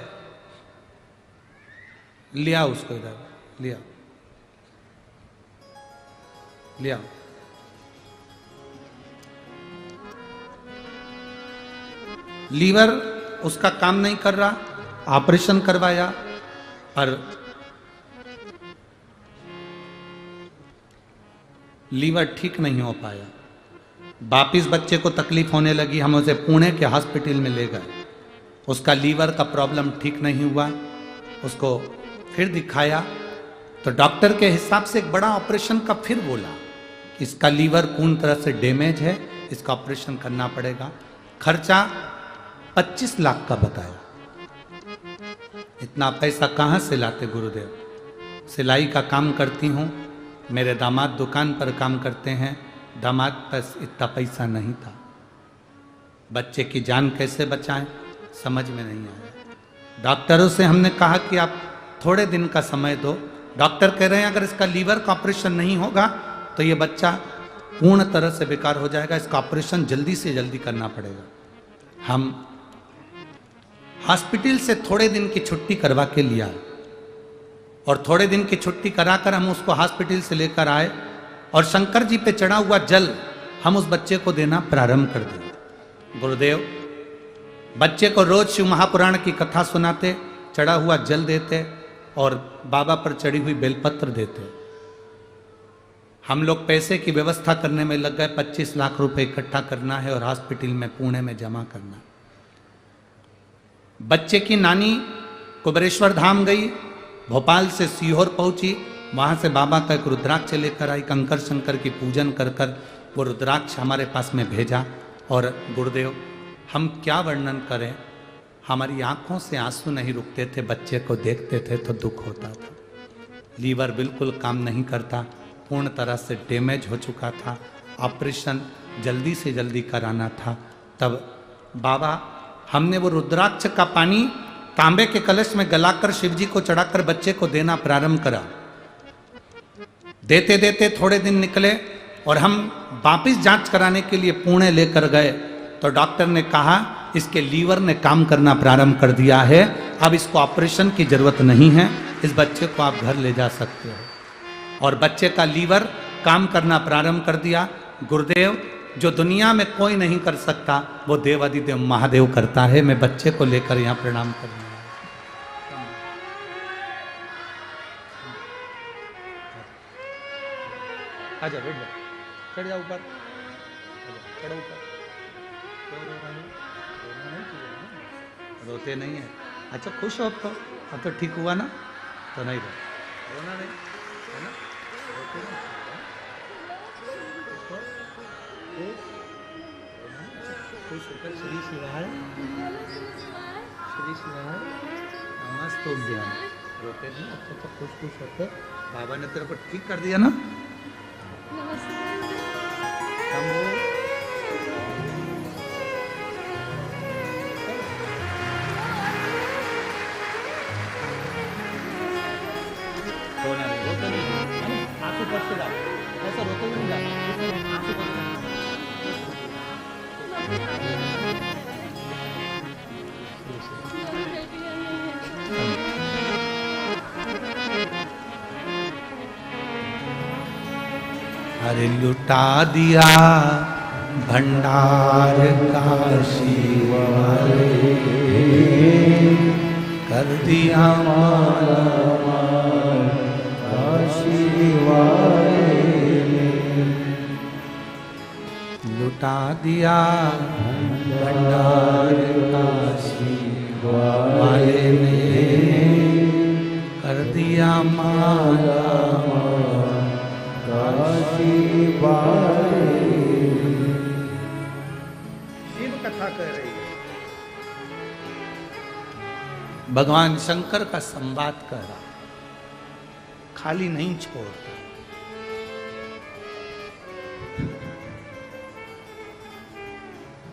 [SPEAKER 1] लिया उसको इधर, लिया लिया। लीवर उसका काम नहीं कर रहा, ऑपरेशन करवाया पर लीवर ठीक नहीं हो पाया। वापिस बच्चे को तकलीफ होने लगी, हम उसे पुणे के हॉस्पिटल में ले गए। उसका लीवर का प्रॉब्लम ठीक नहीं हुआ, उसको फिर दिखाया तो डॉक्टर के हिसाब से एक बड़ा ऑपरेशन का फिर बोला कि इसका लीवर पूर्ण तरह से डैमेज है, इसका ऑपरेशन करना पड़ेगा। खर्चा 25 लाख का बताया। इतना पैसा कहाँ से लाते गुरुदेव? सिलाई का काम करती हूँ, मेरे दामाद दुकान पर काम करते हैं, दामाद पास इतना पैसा नहीं था। बच्चे की जान कैसे बचाएं समझ में नहीं आया। डॉक्टरों से हमने कहा कि आप थोड़े दिन का समय दो। डॉक्टर कह रहे हैं अगर इसका लीवर का ऑपरेशन नहीं होगा तो ये बच्चा पूर्ण तरह से बेकार हो जाएगा, इसका ऑपरेशन जल्दी से जल्दी करना पड़ेगा। हम हॉस्पिटल से थोड़े दिन की छुट्टी करवा के लिया और थोड़े दिन की छुट्टी कराकर हम उसको हॉस्पिटल से लेकर आए और शंकर जी पे चढ़ा हुआ जल हम उस बच्चे को देना प्रारंभ कर दिया। गुरुदेव बच्चे को रोज शिव महापुराण की कथा सुनाते, चढ़ा हुआ जल देते और बाबा पर चढ़ी हुई बेलपत्र देते। हम लोग पैसे की व्यवस्था करने में लग गए, 25 लाख रुपए इकट्ठा करना है और हॉस्पिटल में पुणे में जमा करना। बच्चे की नानी कुबेरेश्वर धाम गई, भोपाल से सीहोर पहुंची, वहां से बाबा का एक रुद्राक्ष लेकर आई, कंकर शंकर की पूजन कर कर वो रुद्राक्ष हमारे पास में भेजा। और गुरुदेव हम क्या वर्णन करें, हमारी आंखों से आंसू नहीं रुकते थे, बच्चे को देखते थे तो दुख होता था। लीवर बिल्कुल काम नहीं करता, पूर्ण तरह से डैमेज हो चुका था, ऑपरेशन जल्दी से जल्दी कराना था। तब बाबा हमने वो रुद्राक्ष का पानी तांबे के कलश में गलाकर शिवजी को चढ़ाकर बच्चे को देना प्रारंभ करा। देते देते थोड़े दिन निकले और हम वापिस जांच कराने के लिए पुणे लेकर गए तो डॉक्टर ने कहा इसके लीवर ने काम करना प्रारंभ कर दिया है, अब इसको ऑपरेशन की जरूरत नहीं है, इस बच्चे को आप घर ले जा सकते हो। और बच्चे का लीवर काम करना प्रारंभ कर दिया। गुरुदेव जो दुनिया में कोई नहीं कर सकता वो देवादिदेव महादेव करता है। मैं बच्चे को लेकर यहाँ प्रणाम करने आया। आजा बैठ जा, चढ़ जा ऊपर, चढ़ो ऊपर। रोते नहीं है? अच्छा खुश हो अब तो ठीक हुआ ना, तो नहीं रोना नहीं है ना, रोते नहीं। खुश होकर श्री शिवाय श्री शिवाय नमस्ते उद्यान। रोते नहीं? अच्छा तो खुश खुश होते। बाबा ने तेरे को ठीक कर दिया ना। आंसू पड़ते जा, ऐसा रोते नहीं जा, आंसू पड़ते। अरे लुटा दिया भंडार काशी वाले, कर दिया माला काशी वाले, लुटा दिया भंडार काशी रही है। भगवान शंकर का संवाद कर रहा, खाली नहीं छोड़ता।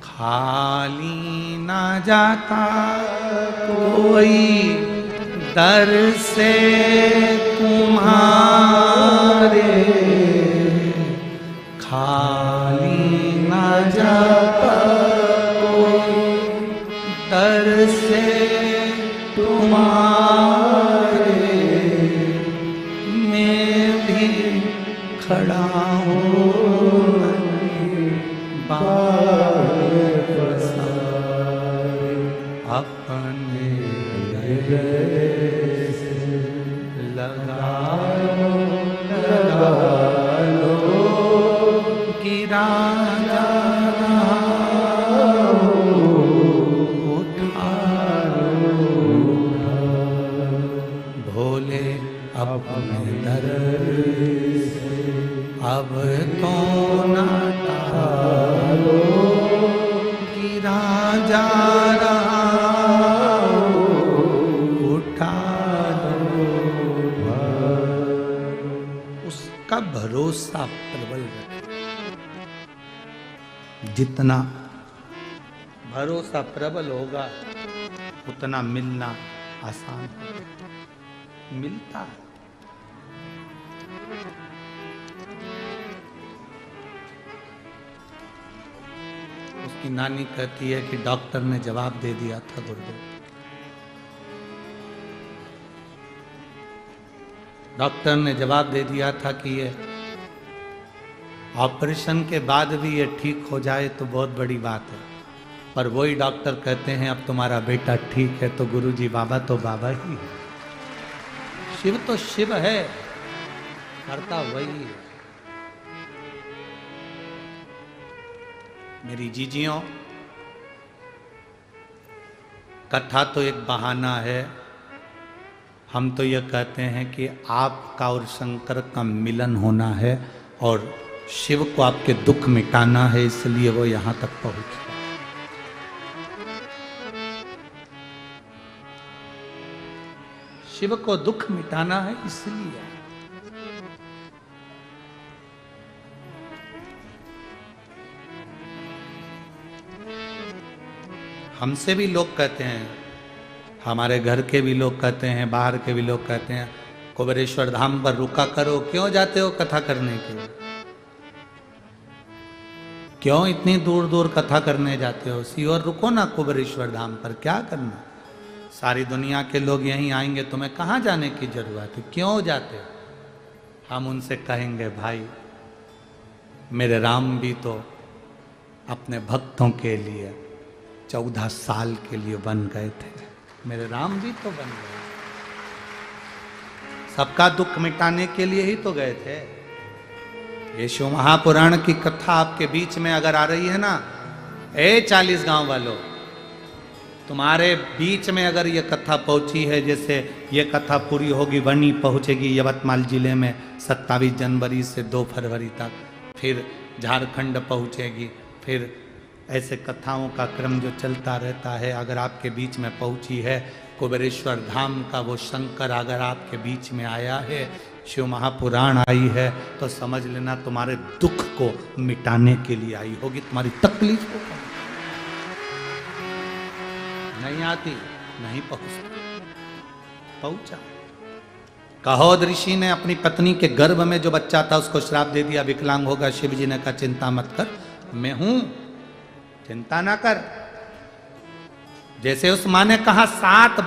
[SPEAKER 1] खाली ना जाता कोई दर से तुम्हारे, खाली ना जाता कोई दर से तुम्हारे, मैं भी खड़ा हूँ अपने लगा लो गिरा जा उठा भोले अपने दर से अब तो ना टालो, गिरा जा रहा उठा दो। उसका भरोसा प्रबल रखे। जितना भरोसा प्रबल होगा उतना मिलना आसान होगा। मिलता है। उसकी नानी कहती है कि डॉक्टर ने जवाब दे दिया था गुरुदेव, डॉक्टर ने जवाब दे दिया था कि ये ऑपरेशन के बाद भी ये ठीक हो जाए तो बहुत बड़ी बात है। पर वही डॉक्टर कहते हैं अब तुम्हारा बेटा ठीक है, तो गुरुजी बाबा तो बाबा ही है। शिव तो शिव है, करता वही है। मेरी जीजियों, कथा तो एक बहाना है। हम तो यह कहते हैं कि आपका और शंकर का मिलन होना है और शिव को आपके दुख मिटाना है, इसलिए वो यहां तक पहुंचे। शिव को दुख मिटाना है इसलिए। हमसे भी लोग कहते हैं, हमारे घर के भी लोग कहते हैं, बाहर के भी लोग कहते हैं, कुबेरेश्वर धाम पर रुका करो, क्यों जाते हो कथा करने के लिए? क्यों इतनी दूर दूर कथा करने जाते हो? सीहोर रुको ना कुबेरेश्वर धाम पर, क्या करना? सारी दुनिया के लोग यहीं आएंगे, तुम्हें कहाँ जाने की जरूरत है, क्यों जाते हो? हम उनसे कहेंगे भाई मेरे राम भी तो अपने भक्तों के लिए 14 साल के लिए बन गए थे, मेरे राम भी तो बन गए, सबका दुख मिटाने के लिए ही तो गए थे। ये शिव महापुराण की कथा आपके बीच में अगर आ रही है ना, 40 गांव वालों, तुम्हारे बीच में अगर ये कथा पहुंची है, जैसे ये कथा पूरी होगी वनी पहुंचेगी यवतमाल जिले में 27 जनवरी से 2 फरवरी तक, फिर झारखंड पहुंचेगी, फिर ऐसे कथाओं का क्रम जो चलता रहता है। अगर आपके बीच में पहुंची है कुबेरेश्वर धाम का वो शंकर अगर आपके बीच में आया है, शिव महापुराण आई है, तो समझ लेना तुम्हारे दुख को मिटाने के लिए आई होगी, तुम्हारी तकलीफ को। नहीं आती नहीं पहुंचा। कहोद ऋषि ने अपनी पत्नी के गर्भ में जो बच्चा था उसको श्राप दे दिया, विकलांग होगा। शिव जी ने कहा चिंता मत कर, मैं हूं, चिंता ना कर। जैसे उस मां ने कहा 7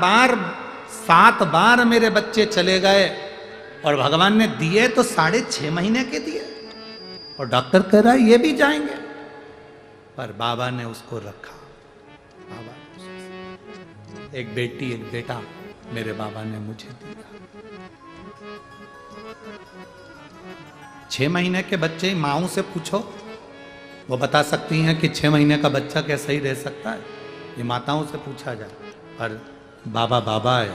[SPEAKER 1] बार मेरे बच्चे चले गए, और भगवान ने दिए तो 6.5 महीने के दिए, और डॉक्टर कह रहा है ये भी जाएंगे, पर बाबा ने उसको रखा। बाबा एक बेटी एक बेटा मेरे बाबा ने मुझे दिया। 6 महीने के बच्चे माओं से पूछो, वो बता सकती हैं कि 6 महीने का बच्चा क्या सही रह सकता है, ये माताओं से पूछा जाए। पर बाबा बाबा है।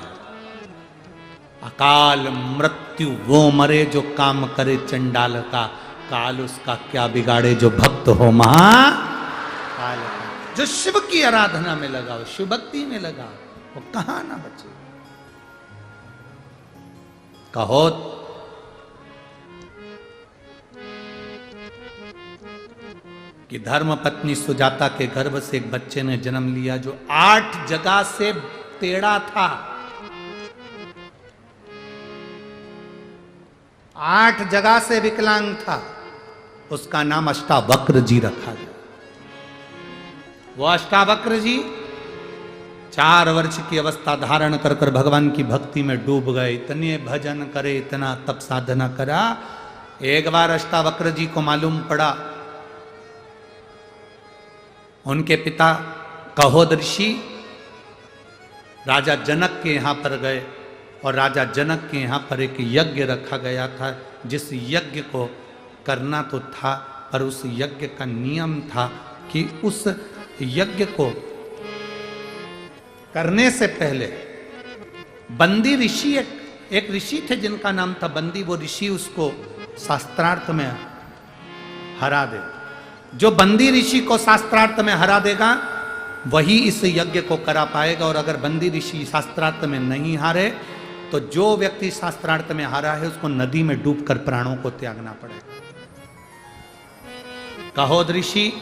[SPEAKER 1] अकाल मृत्यु वो मरे जो काम करे चंडाल का, काल उसका क्या बिगाड़े जो भक्त हो महाकाल का। जो शिव की आराधना में लगा हो, शिव भक्ति में लगा हो, वो कहां ना बचे। कहो कि धर्म पत्नी सुजाता के गर्भ से एक बच्चे ने जन्म लिया जो 8 जगह से टेढ़ा था। 8 जगह से विकलांग था। उसका नाम अष्टावक्र जी रखा गया। वो अष्टावक्र जी 4 वर्ष की अवस्था धारण कर कर भगवान की भक्ति में डूब गए। इतने भजन करे, इतना तप साधना करा। एक बार अष्टावक्र जी को मालूम पड़ा, उनके पिता कहोद ऋषि राजा जनक के यहां पर गए और राजा जनक के यहां पर एक यज्ञ रखा गया था, जिस यज्ञ को करना तो था, पर उस यज्ञ का नियम था कि उस यज्ञ को करने से पहले बंदी ऋषि, एक ऋषि थे जिनका नाम था बंदी, वो ऋषि उसको शास्त्रार्थ में हरा दे। जो बंदी ऋषि को शास्त्रार्थ में हरा देगा वही इस यज्ञ को करा पाएगा। और अगर बंदी ऋषि शास्त्रार्थ में नहीं हारे तो जो व्यक्ति शास्त्रार्थ में हारा है उसको नदी में डूबकर प्राणों को त्यागना पड़ेगा। कहोद ऋषि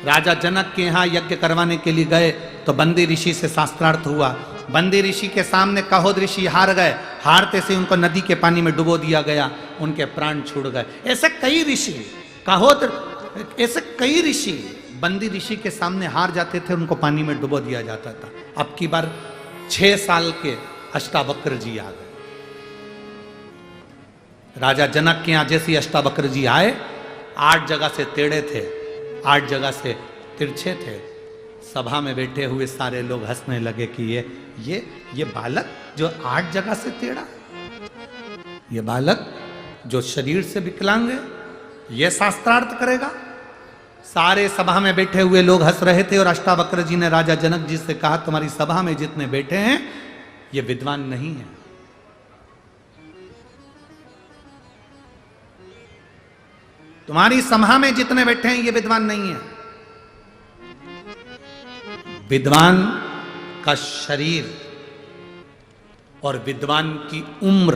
[SPEAKER 1] राजा जनक के यहां यज्ञ करवाने के लिए गए तो बंदी ऋषि से शास्त्रार्थ हुआ। बंदी ऋषि के सामने कहोद ऋषि हार गए। हारते से उनको नदी के पानी में डुबो दिया गया, उनके प्राण छूट गए। ऐसे कई ऋषि, कहोद, ऐसे कई ऋषि बंदी ऋषि के सामने हार जाते थे, उनको पानी में डुबो दिया जाता था। अब की बार 6 साल के अष्टावक्र जी आ गए। राजा जनक के यहां जैसे अष्टावक्र जी आए, 8 जगह से टेढ़े थे, 8 जगह से तिरछे थे। सभा में बैठे हुए सारे लोग हंसने लगे कि ये बालक जो 8 जगह से टेढ़ा, ये बालक जो शरीर से विकलांग है, ये शास्त्रार्थ करेगा। सारे सभा में बैठे हुए लोग हंस रहे थे और अष्टावक्र जी ने राजा जनक जी से कहा, तुम्हारी सभा में जितने बैठे हैं ये विद्वान नहीं है। तुम्हारी सभा में जितने बैठे हैं ये विद्वान नहीं है। विद्वान का शरीर और विद्वान की उम्र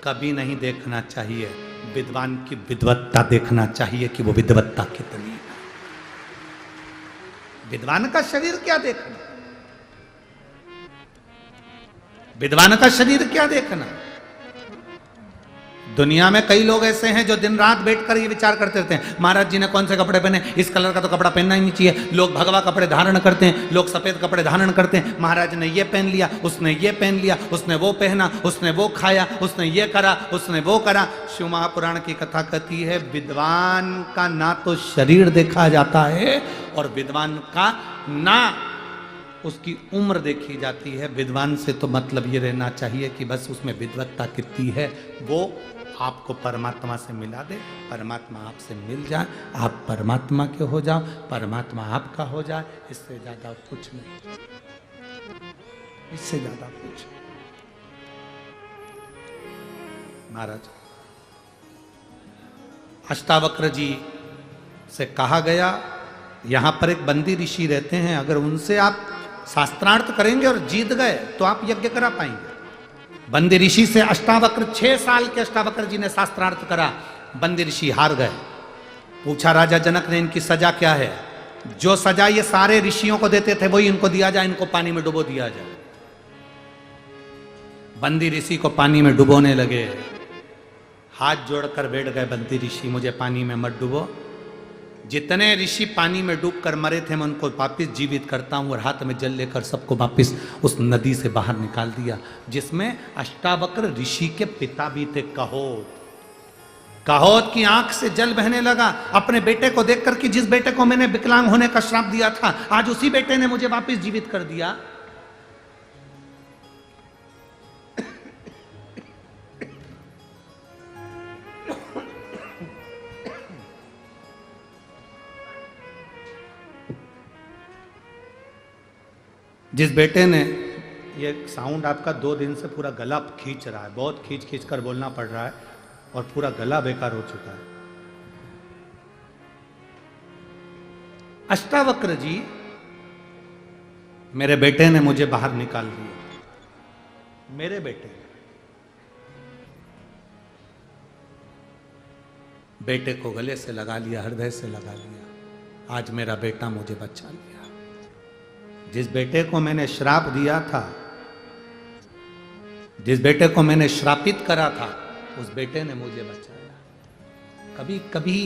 [SPEAKER 1] कभी नहीं देखना चाहिए। विद्वान की विद्वत्ता देखना चाहिए कि वो विद्वत्ता कितनी है। विद्वान का शरीर क्या देखना, विद्वान का शरीर क्या देखना। दुनिया में कई लोग ऐसे हैं जो दिन रात बैठकर ये विचार करते रहते हैं, महाराज जी ने कौन से कपड़े पहने, इस कलर का तो कपड़ा पहनना ही नहीं चाहिए। लोग भगवा कपड़े धारण करते हैं, लोग सफेद कपड़े धारण करते हैं। महाराज ने ये पहन लिया, उसने ये पहन लिया, उसने वो पहना, उसने वो खाया, उसने ये करा, उसने वो करा। शिव महापुराण की कथा कहती है विद्वान का ना तो शरीर देखा जाता है और विद्वान का ना उसकी उम्र देखी जाती है। विद्वान से तो मतलब ये रहना चाहिए कि बस उसमें विद्वत्ता कितनी है, वो आपको परमात्मा से मिला दे, परमात्मा आपसे मिल जाए, आप परमात्मा के हो जाओ, परमात्मा आपका हो जाए। इससे ज्यादा कुछ नहीं, इससे ज्यादा कुछ। महाराज अष्टावक्र जी से कहा गया, यहां पर एक बंदी ऋषि रहते हैं, अगर उनसे आप शास्त्रार्थ करेंगे और जीत गए तो आप यज्ञ करा पाएंगे। बंदी ऋषि से अष्टावक्र 6 साल के अष्टावक्र जी ने शास्त्रार्थ करा, बंदी ऋषि हार गए। पूछा राजा जनक ने इनकी सजा क्या है। जो सजा ये सारे ऋषियों को देते थे वही इनको दिया जाए, इनको पानी में डुबो दिया जाए। बंदी ऋषि को पानी में डुबोने लगे, हाथ जोड़कर बैठ गए बंदी ऋषि, मुझे पानी में मत डुबो। जितने ऋषि पानी में डूबकर मरे थे मैं उनको वापिस जीवित करता हूं और हाथ में जल लेकर सबको वापिस उस नदी से बाहर निकाल दिया, जिसमें अष्टावक्र ऋषि के पिता भी थे कहोद। कहोद की आंख से जल बहने लगा अपने बेटे को देखकर कि जिस बेटे को मैंने विकलांग होने का श्राप दिया था, आज उसी बेटे ने मुझे वापिस जीवित कर दिया। जिस बेटे ने, ये साउंड आपका 2 दिन से पूरा गला खींच रहा है, बहुत खींच खींच कर बोलना पड़ रहा है और पूरा गला बेकार हो चुका है। अष्टावक्र जी, मेरे बेटे ने मुझे बाहर निकाल दिया। मेरे बेटे को गले से लगा लिया, हृदय से लगा लिया। आज मेरा बेटा मुझे बचा लिया। जिस बेटे को मैंने श्राप दिया था, जिस बेटे को मैंने श्रापित करा था, उस बेटे ने मुझे बचाया। कभी कभी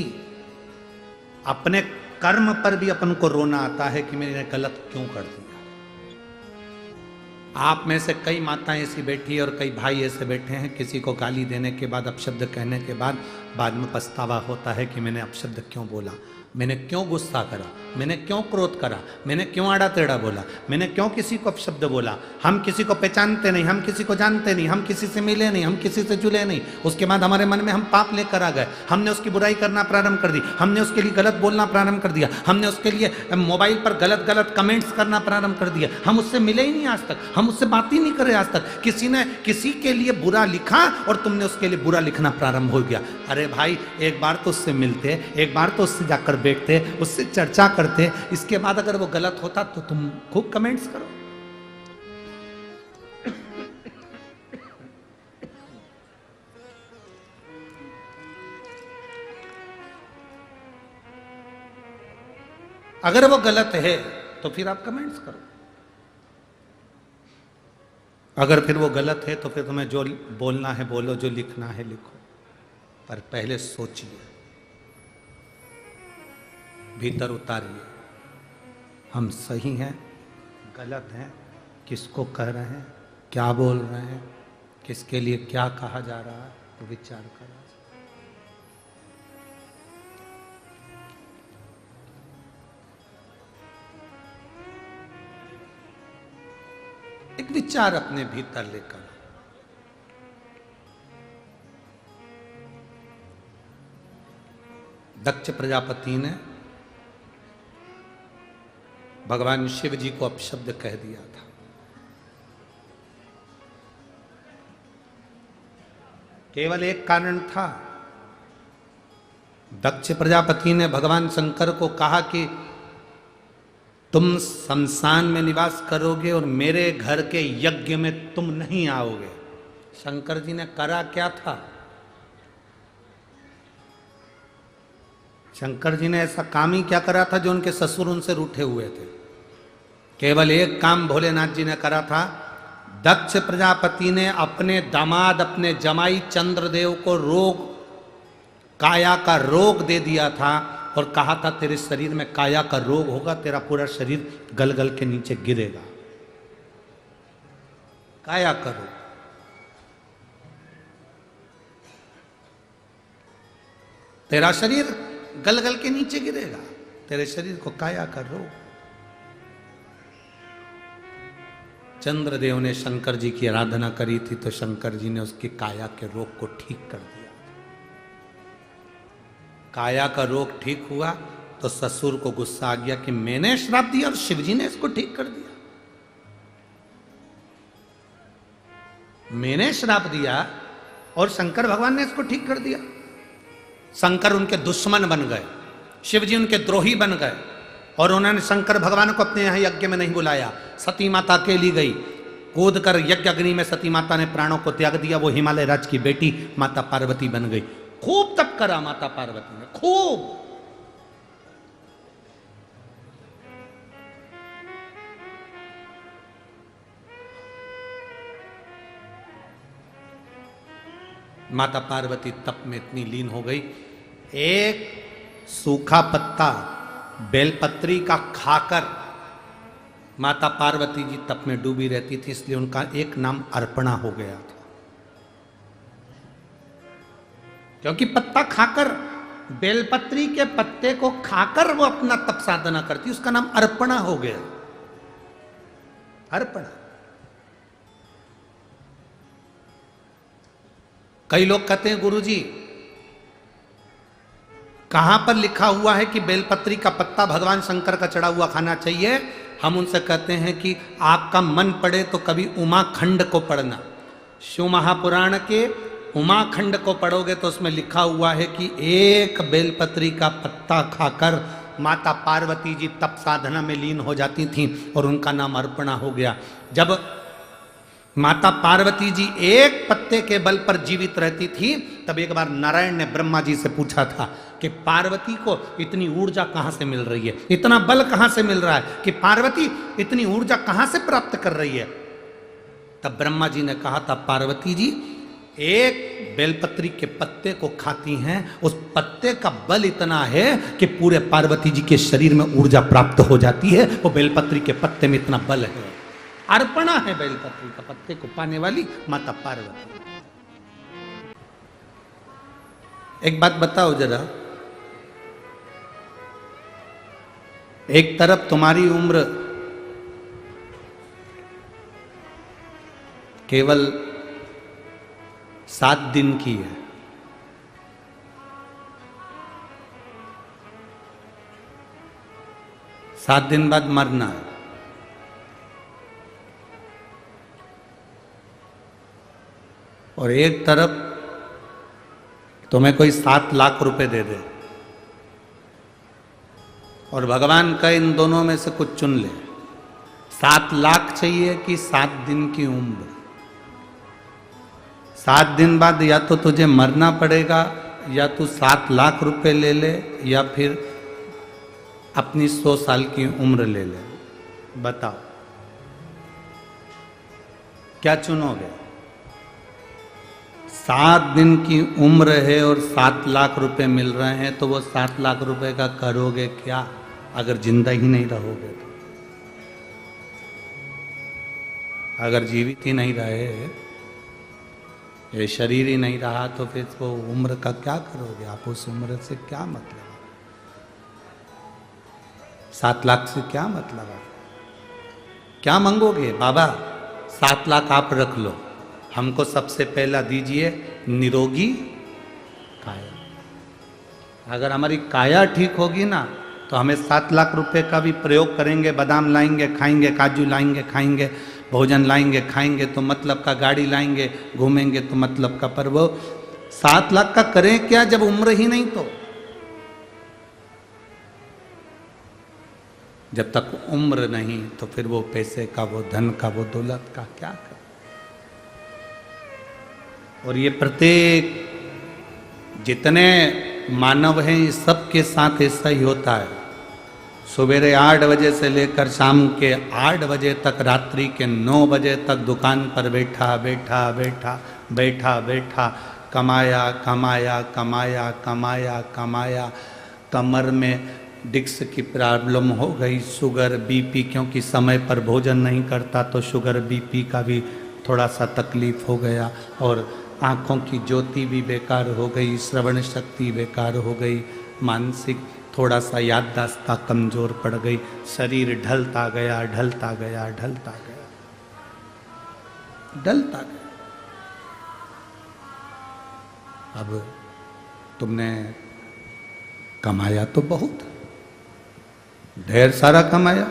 [SPEAKER 1] अपने कर्म पर भी अपन को रोना आता है कि मैंने गलत क्यों कर दिया। आप में से कई माताएं ऐसी बैठी है और कई भाई ऐसे बैठे हैं, किसी को गाली देने के बाद, अपशब्द कहने के बाद में पछतावा होता है कि मैंने अपशब्द क्यों बोला, मैंने क्यों गुस्सा करा, मैंने क्यों क्रोध करा, मैंने क्यों आड़ा टेढ़ा बोला, मैंने क्यों किसी को अपशब्द बोला। हम किसी को पहचानते नहीं, हम किसी को जानते नहीं, हम किसी से मिले नहीं, हम किसी से जुले नहीं, उसके बाद हमारे मन में हम पाप लेकर आ गए, हमने उसकी बुराई करना प्रारंभ कर दी, हमने उसके लिए गलत बोलना प्रारंभ कर दिया, हमने उसके लिए मोबाइल पर गलत गलत कमेंट्स करना प्रारंभ कर दिया। हम उससे मिले ही नहीं आज तक, हम उससे बात ही नहीं करे आज तक। किसी ने किसी के लिए बुरा लिखा और तुमने उसके लिए बुरा लिखना प्रारंभ हो गया। अरे भाई, एक बार तो उससे मिलते, एक बार तो उससे जाकर बैठते, उससे चर्चा करते, इसके बाद अगर वो गलत होता तो तुम खूब कमेंट्स करो। अगर वो गलत है तो फिर आप कमेंट्स करो, अगर फिर वो गलत है तो फिर तुम्हें जो बोलना है बोलो, जो लिखना है लिखो, पर पहले सोचिए, भीतर उतारिए, हम सही हैं, गलत हैं, किसको कह रहे हैं, क्या बोल रहे हैं, किसके लिए क्या कहा जा रहा है, तो विचार करो। एक विचार अपने भीतर लेकर, दक्ष प्रजापति ने भगवान शिव जी को अपशब्द कह दिया था। केवल एक कारण था, दक्ष प्रजापति ने भगवान शंकर को कहा कि तुम शमशान में निवास करोगे और मेरे घर के यज्ञ में तुम नहीं आओगे। शंकर जी ने करा क्या था? शंकर जी ने ऐसा काम ही क्या करा था जो उनके ससुर उनसे रूठे हुए थे? केवल एक काम भोलेनाथ जी ने करा था। दक्ष प्रजापति ने अपने दामाद, अपने जमाई चंद्रदेव को रोग, काया का रोग दे दिया था और कहा था तेरे शरीर में काया का रोग होगा, तेरा पूरा शरीर गल गल के नीचे गिरेगा। काया का रोग। तेरा शरीर गल गल के नीचे गिरेगा, तेरे शरीर को काया का रोग। चंद्रदेव ने शंकर जी की आराधना करी थी तो शंकर जी ने उसकी काया के रोग को ठीक कर दिया। काया का रोग ठीक हुआ तो ससुर को गुस्सा आ गया कि मैंने श्राप दिया और शिवजी ने इसको ठीक कर दिया। मैंने श्राप दिया और शंकर भगवान ने इसको ठीक कर दिया। शंकर उनके दुश्मन बन गए, शिवजी उनके द्रोही बन गए और उन्होंने शंकर भगवान को अपने यहां यज्ञ में नहीं बुलाया। सती माता अकेली गई, कूद कर यज्ञ अग्नि में सती माता ने प्राणों को त्याग दिया। वो हिमालय राज की बेटी माता पार्वती बन गई। खूब तप करा माता पार्वती ने, खूब। माता पार्वती तप में इतनी लीन हो गई, एक सूखा पत्ता बेलपत्री का खाकर माता पार्वती जी तप में डूबी रहती थी, इसलिए उनका एक नाम अर्पणा हो गया था। क्योंकि पत्ता खाकर, बेलपत्री के पत्ते को खाकर वो अपना तप साधना करती, उसका नाम अर्पणा हो गया। अर्पणा। कई लोग कहते हैं गुरुजी कहां पर लिखा हुआ है कि बेलपत्री का पत्ता भगवान शंकर का चढ़ा हुआ खाना चाहिए? हम उनसे कहते हैं कि आपका मन पड़े तो कभी उमाखंड को पढ़ना। शिव महापुराण के उमाखंड को पढ़ोगे तो उसमें लिखा हुआ है कि एक बेलपत्री का पत्ता खाकर माता पार्वती जी तप साधना में लीन हो जाती थीं और उनका नाम अर्पणा हो गया। जब माता पार्वती जी एक पत्ते के बल पर जीवित रहती थी, तब एक बार नारायण ने ब्रह्मा जी से पूछा था कि पार्वती को इतनी ऊर्जा कहां से मिल रही है, इतना बल कहां से मिल रहा है, कि पार्वती इतनी ऊर्जा कहां से प्राप्त कर रही है। तब ब्रह्मा जी ने कहा था, पार्वती जी एक बेलपत्री के पत्ते को खाती हैं, उस पत्ते का बल इतना है कि पूरे पार्वती जी के शरीर में ऊर्जा प्राप्त हो जाती है। वो बेलपत्री के पत्ते में इतना बल है। अर्पणा है बेलपत्री का पत्ते को पाने वाली माता पार्वती। एक बात बताओ जरा, एक तरफ तुम्हारी उम्र केवल 7 दिन की है, सात दिन बाद मरना है, और एक तरफ तुम्हें कोई 7 लाख रुपए दे दे और भगवान का इन दोनों में से कुछ चुन ले, 7 लाख चाहिए कि 7 दिन की उम्र। 7 दिन बाद या तो तुझे मरना पड़ेगा, या तू 7 लाख रुपए ले ले, या फिर अपनी 100 साल की उम्र ले ले। बताओ क्या चुनोगे? 7 दिन की उम्र है और 7 लाख रुपए मिल रहे हैं, तो वो 7 लाख रुपए का करोगे क्या अगर जिंदा ही नहीं रहोगे तो? अगर जीवित ही नहीं रहे, ये शरीर ही नहीं रहा, तो फिर वो उम्र का क्या करोगे आप? उस उम्र से क्या मतलब? 7 लाख से क्या मतलब है? क्या मांगोगे? बाबा 7 लाख आप रख लो, हमको सबसे पहला दीजिए निरोगी काया। अगर हमारी काया ठीक होगी ना, तो हमें 7 लाख रुपए का भी प्रयोग करेंगे, बादाम लाएंगे खाएंगे, काजू लाएंगे खाएंगे, भोजन लाएंगे खाएंगे, तो मतलब का गाड़ी लाएंगे घूमेंगे तो मतलब का। पर वो 7 लाख का करें क्या जब उम्र ही नहीं? तो जब तक उम्र नहीं, तो फिर वो पैसे का, वो धन का, वो दौलत का क्या कर? और ये प्रत्येक जितने मानव हैं, ये सबके साथ ऐसा ही होता है। सवेरे 8 बजे से लेकर शाम के 8 बजे तक, रात्रि के 9 बजे तक दुकान पर बैठा बैठा बैठा बैठा बैठा कमाया कमाया कमाया कमाया कमाया, कमर में डिस्क की प्रॉब्लम हो गई, शुगर बीपी, क्योंकि समय पर भोजन नहीं करता तो शुगर बीपी का भी थोड़ा सा तकलीफ हो गया, और आँखों की ज्योति भी बेकार हो गई, श्रवण शक्ति बेकार हो गई, मानसिक थोड़ा सा याददाश्त कमजोर पड़ गई, शरीर ढलता गया ढलता गया ढलता गया ढलता गया। अब तुमने कमाया तो बहुत, ढेर सारा कमाया,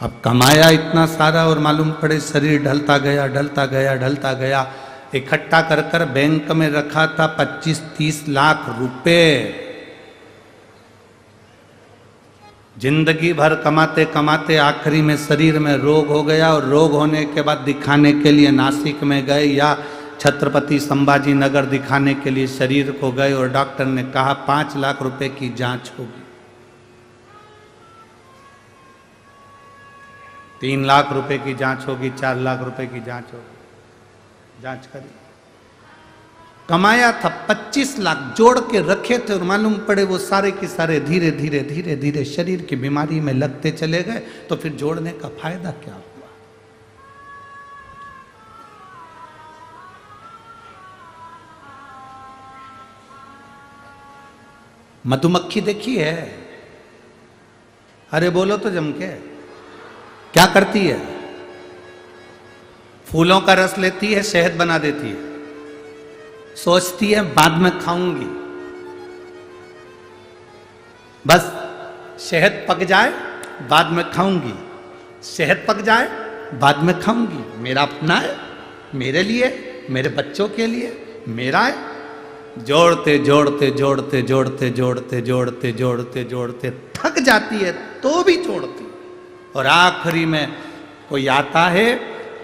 [SPEAKER 1] अब कमाया इतना सारा और मालूम पड़े शरीर ढलता गया ढलता गया ढलता गया। इकट्ठा कर कर बैंक में रखा था 25-30 लाख रुपए, जिंदगी भर कमाते कमाते आखिरी में शरीर में रोग हो गया, और रोग होने के बाद दिखाने के लिए नासिक में गए या छत्रपति संभाजी नगर दिखाने के लिए शरीर को गए, और डॉक्टर ने कहा 5 लाख रुपए की जांच होगी। 3 लाख रुपए की जांच होगी, 4 लाख रुपए की जांच होगी। जांच करी, कमाया था 25 लाख, जोड़ के रखे थे, और मालूम पड़े वो सारे के सारे धीरे धीरे धीरे धीरे शरीर की बीमारी में लगते चले गए। तो फिर जोड़ने का फायदा क्या हुआ? मधुमक्खी देखी है? अरे बोलो तो जम के, क्या करती है? फूलों का रस लेती है, शहद बना देती है, सोचती है बाद में खाऊंगी, बस शहद पक जाए बाद में खाऊंगी, शहद पक जाए बाद में खाऊंगी, मेरा अपना है, मेरे लिए, मेरे बच्चों के लिए, मेरा है। जोड़ते जोड़ते जोड़ते जोड़ते जोड़ते जोड़ते जोड़ते जोड़ते थक जाती है तो भी जोड़ती, और आखिरी में कोई आता है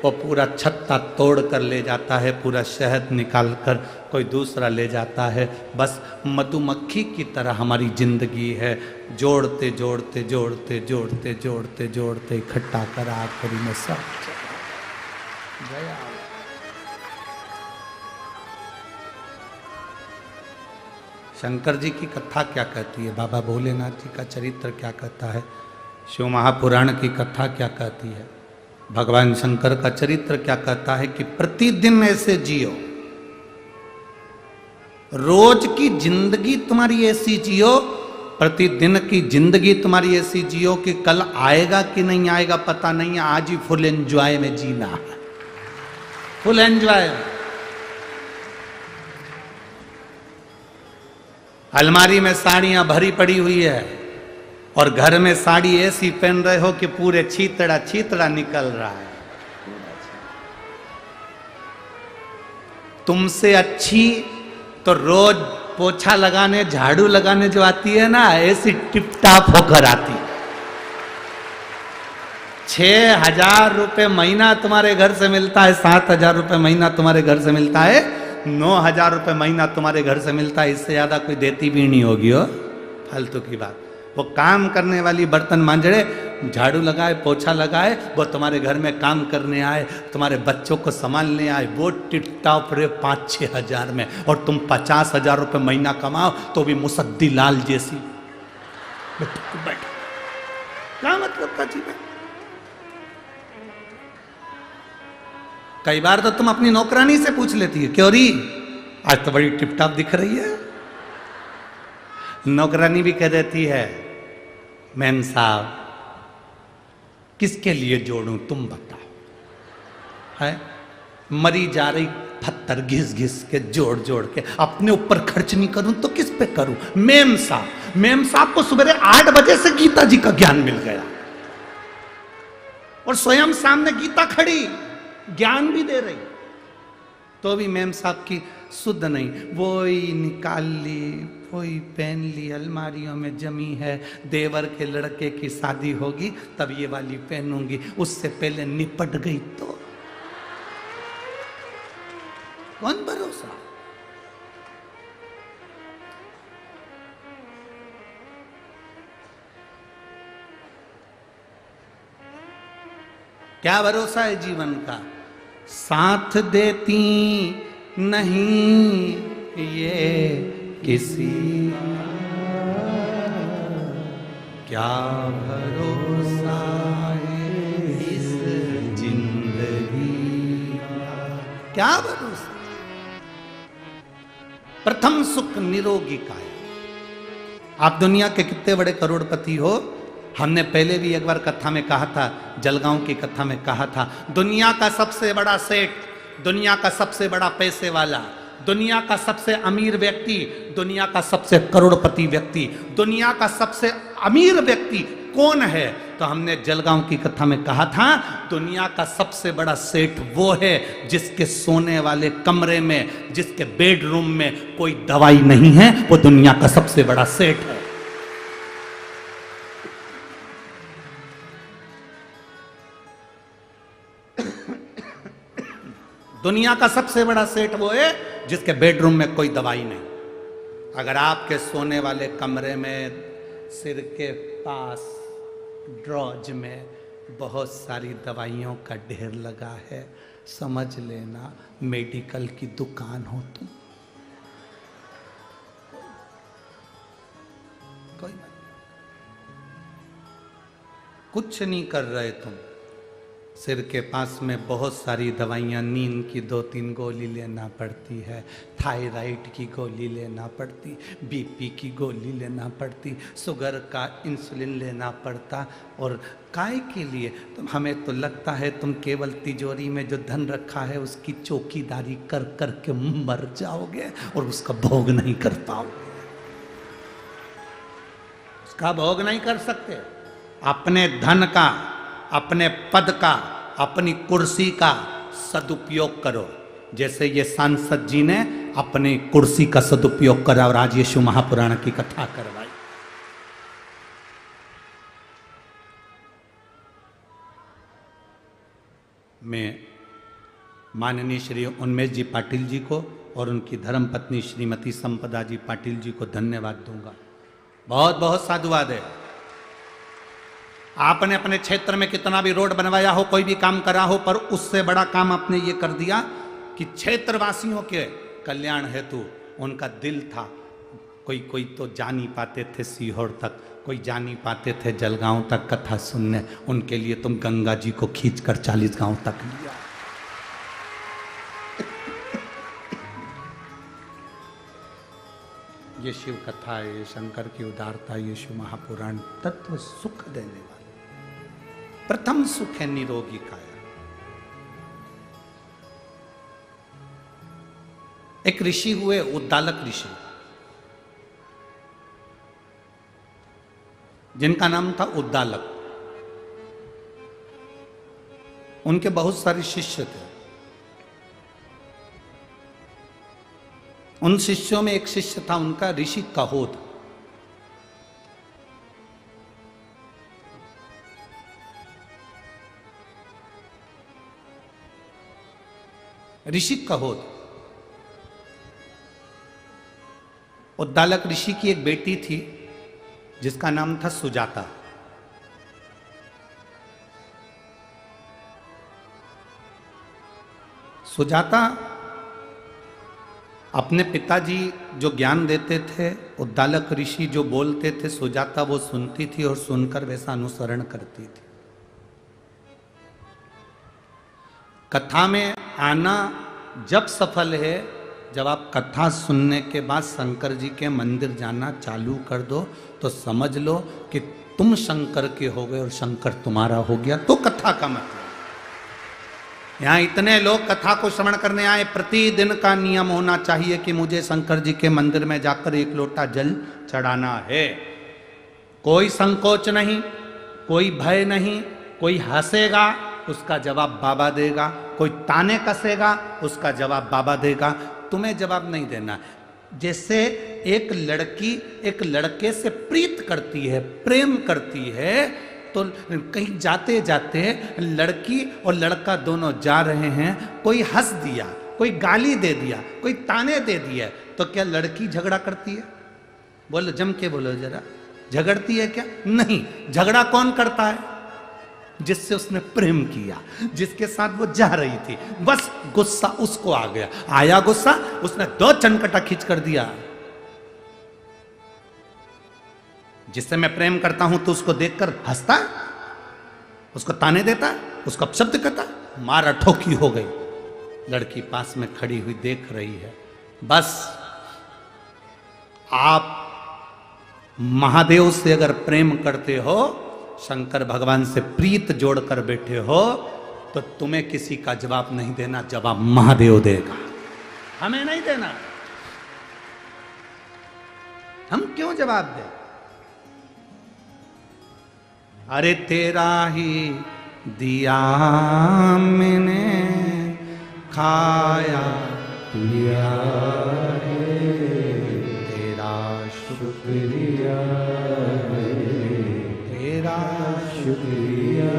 [SPEAKER 1] वो पूरा छत्ता तोड़ कर ले जाता है, पूरा शहद निकाल कर कोई दूसरा ले जाता है। बस मधुमक्खी की तरह हमारी जिंदगी है, जोड़ते जोड़ते जोड़ते जोड़ते जोड़ते जोड़ते इकट्ठा कर आखिरी में सब गया। शंकर जी की कथा क्या कहती है, बाबा भोलेनाथ जी का चरित्र क्या कहता है, शिव महापुराण की कथा क्या कहती है, भगवान शंकर का चरित्र क्या कहता है कि प्रतिदिन ऐसे जियो, रोज की जिंदगी तुम्हारी ऐसी जियो, प्रतिदिन की जिंदगी तुम्हारी ऐसी जियो कि कल आएगा कि नहीं आएगा पता नहीं है, आज ही फुल एंजॉय में जीना है, फुल एंजॉय। अलमारी में साड़ियां भरी पड़ी हुई है और घर में साड़ी ऐसी पहन रहे हो कि पूरे छीतड़ा छीतड़ा निकल रहा है। तुमसे अच्छी तो रोज पोछा लगाने झाड़ू लगाने जो आती है ना, ऐसी टिपटाप होकर आती। 6,000 रुपये महीना तुम्हारे घर से मिलता है, 7,000 रुपये महीना तुम्हारे घर से मिलता है, 9,000 रुपये महीना तुम्हारे घर से मिलता है, इससे ज्यादा कोई देती भी नहीं होगी हो, फालतू की बात। वो काम करने वाली बर्तन मांजड़े, झाड़ू लगाए पोछा लगाए, वो तुम्हारे घर में काम करने आए, तुम्हारे बच्चों को संभालने आए, वो टिपटाप रे 5-6 हजार में, और तुम 50,000 रुपये महीना कमाओ तो भी मुसद्दी लाल जैसी। बैठो क्या मतलब का जीवन। कई बार तो तुम अपनी नौकरानी से पूछ लेती है, क्यों री आज तो बड़ी टिपटाप दिख रही है। नौकरानी भी कह देती है, मैम साहब किसके लिए जोड़ूं तुम बताओ, है मरी जा रही पत्थर घिस घिस के जोड़ जोड़ के, अपने ऊपर खर्च नहीं करूं तो किस पे करूं। मेम साहब को सुबह 8 बजे से गीता जी का ज्ञान मिल गया और स्वयं सामने गीता खड़ी ज्ञान भी दे रही, तो भी मेम साहब की शुद्ध नहीं, वही निकाल ली, वही पहन ली, अलमारियों में जमी है, देवर के लड़के की शादी होगी तब ये वाली पहनूंगी, उससे पहले निपट गई तो कौन भरोसा। क्या भरोसा है जीवन का। साथ देती नहीं ये किसी, क्या भरोसा है इस जिंदगी का, क्या भरोसा। प्रथम सुख निरोगी काया। आप दुनिया के कितने बड़े करोड़पति हो, हमने पहले भी एक बार कथा में कहा था, जलगांव की कथा में कहा था, दुनिया का सबसे बड़ा सेठ, दुनिया का सबसे बड़ा पैसे वाला, दुनिया का सबसे अमीर व्यक्ति, दुनिया का सबसे करोड़पति व्यक्ति, दुनिया का सबसे अमीर व्यक्ति कौन है, तो हमने जलगांव की कथा में कहा था, दुनिया का सबसे बड़ा सेठ वो है जिसके सोने वाले कमरे में, जिसके बेडरूम में कोई दवाई नहीं है, वो दुनिया का सबसे बड़ा सेठ है। दुनिया का सबसे बड़ा सेठ वो है जिसके बेडरूम में कोई दवाई नहीं। अगर आपके सोने वाले कमरे में सिर के पास ड्रॉज में बहुत सारी दवाइयों का ढेर लगा है, समझ लेना मेडिकल की दुकान हो तुम। कोई कुछ नहीं कर रहे तुम, सिर के पास में बहुत सारी दवाइयाँ, नींद की 2-3 गोली लेना पड़ती है, थायराइड की गोली लेना पड़ती, बीपी की गोली लेना पड़ती, शुगर का इंसुलिन लेना पड़ता, और काय के लिए। तो हमें तो लगता है तुम केवल तिजोरी में जो धन रखा है उसकी चौकीदारी कर कर के मर जाओगे और उसका भोग नहीं कर पाओगे, उसका भोग नहीं कर सकते। अपने धन का, अपने पद का, अपनी कुर्सी का सदुपयोग करो, जैसे ये सांसद जी ने अपने कुर्सी का सदुपयोग करा और आज यीशु महापुराण की कथा करवाई। मैं माननीय श्री उन्मेष जी पाटिल जी को और उनकी धर्मपत्नी श्रीमती संपदा जी पाटिल जी को धन्यवाद दूंगा। बहुत बहुत साधुवाद है। आपने अपने क्षेत्र में कितना भी रोड बनवाया हो, कोई भी काम करा हो, पर उससे बड़ा काम आपने ये कर दिया कि क्षेत्रवासियों के कल्याण हेतु उनका दिल था। कोई कोई तो जा नहीं पाते थे सीहोर तक, कोई जा नहीं पाते थे जलगांव तक कथा सुनने, उनके लिए तुम गंगा जी को खींचकर 40 गांव तक लिया। ये शिव कथा है, ये शंकर की उदारता, यीशु महापुराण तत्व सुख देने वाला। प्रथम सुख है निरोगी काया। एक ऋषि हुए उद्दालक ऋषि, जिनका नाम था उद्दालक। उनके बहुत सारे शिष्य थे। उन शिष्यों में एक शिष्य था उनका ऋषि कहोद। ऋषि कहोद उद्दालक ऋषि की एक बेटी थी जिसका नाम था सुजाता। सुजाता अपने पिताजी जो ज्ञान देते थे, उद्दालक ऋषि जो बोलते थे, सुजाता वो सुनती थी और सुनकर वैसा अनुसरण करती थी। कथा में आना जब सफल है, जब आप कथा सुनने के बाद शंकर जी के मंदिर जाना चालू कर दो तो समझ लो कि तुम शंकर के हो गए और शंकर तुम्हारा हो गया। तो कथा का मतलब, यहाँ इतने लोग कथा को श्रवण करने आए, प्रतिदिन का नियम होना चाहिए कि मुझे शंकर जी के मंदिर में जाकर 1 लोटा जल चढ़ाना है। कोई संकोच नहीं, कोई भय नहीं। कोई हंसेगा उसका जवाब बाबा देगा, कोई ताने कसेगा उसका जवाब बाबा देगा, तुम्हें जवाब नहीं देना। जैसे एक लड़की एक लड़के से प्रीत करती है, प्रेम करती है, तो कहीं जाते जाते लड़की और लड़का दोनों जा रहे हैं, कोई हंस दिया, कोई गाली दे दिया, कोई ताने दे दिया, तो क्या लड़की झगड़ा करती है? बोलो, जम के बोलो जरा, झगड़ती है क्या? नहीं। झगड़ा कौन करता है? जिससे उसने प्रेम किया, जिसके साथ वो जा रही थी। बस गुस्सा उसको आ गया, आया गुस्सा, उसने 2 चनकटा खींच कर दिया। जिससे मैं प्रेम करता हूं तो उसको देखकर हंसता है, उसको ताने देता है, उसको अपशब्द करता है, मारा ठोकी हो गई। लड़की पास में खड़ी हुई देख रही है। बस आप महादेव से अगर प्रेम करते हो, शंकर भगवान से प्रीत जोड़कर बैठे हो, तो तुम्हें किसी का जवाब नहीं देना, जवाब महादेव देगा, हमें नहीं देना। हम क्यों जवाब दें? अरे तेरा ही दिया मैंने, खाया पिया है, तेरा शुक्रिया है, तेरा शुक्रिया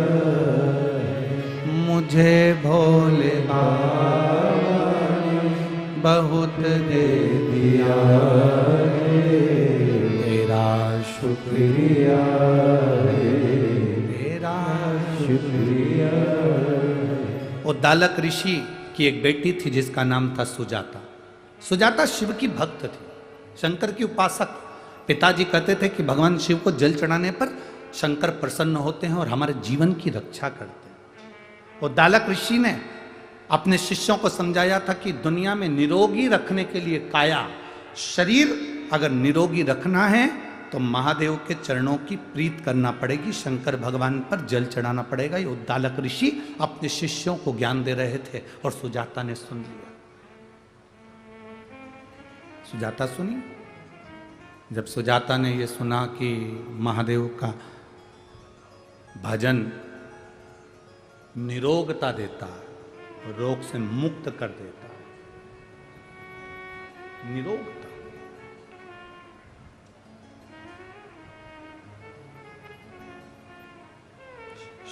[SPEAKER 1] है। मुझे भोले बाबा ने बहुत दे दिया है, तेरा शुक्रिया है, तेरा शुक्रिया। उद्दालक ऋषि की एक बेटी थी जिसका नाम था सुजाता। सुजाता शिव की भक्त थी, शंकर की उपासक। पिताजी कहते थे कि भगवान शिव को जल चढ़ाने पर शंकर प्रसन्न होते हैं और हमारे जीवन की रक्षा करते हैं। उद्दालक ऋषि ने अपने शिष्यों को समझाया था कि दुनिया में निरोगी रखने के लिए काया, शरीर अगर निरोगी रखना है तो महादेव के चरणों की प्रीत करना पड़ेगी, शंकर भगवान पर जल चढ़ाना पड़ेगा। ये उद्दालक ऋषि अपने शिष्यों को ज्ञान दे रहे थे और सुजाता ने सुन लिया। सुजाता सुनी। जब सुजाता ने ये सुना कि महादेव का भजन निरोगता देता है, रोग से मुक्त कर देता है, निरोगता।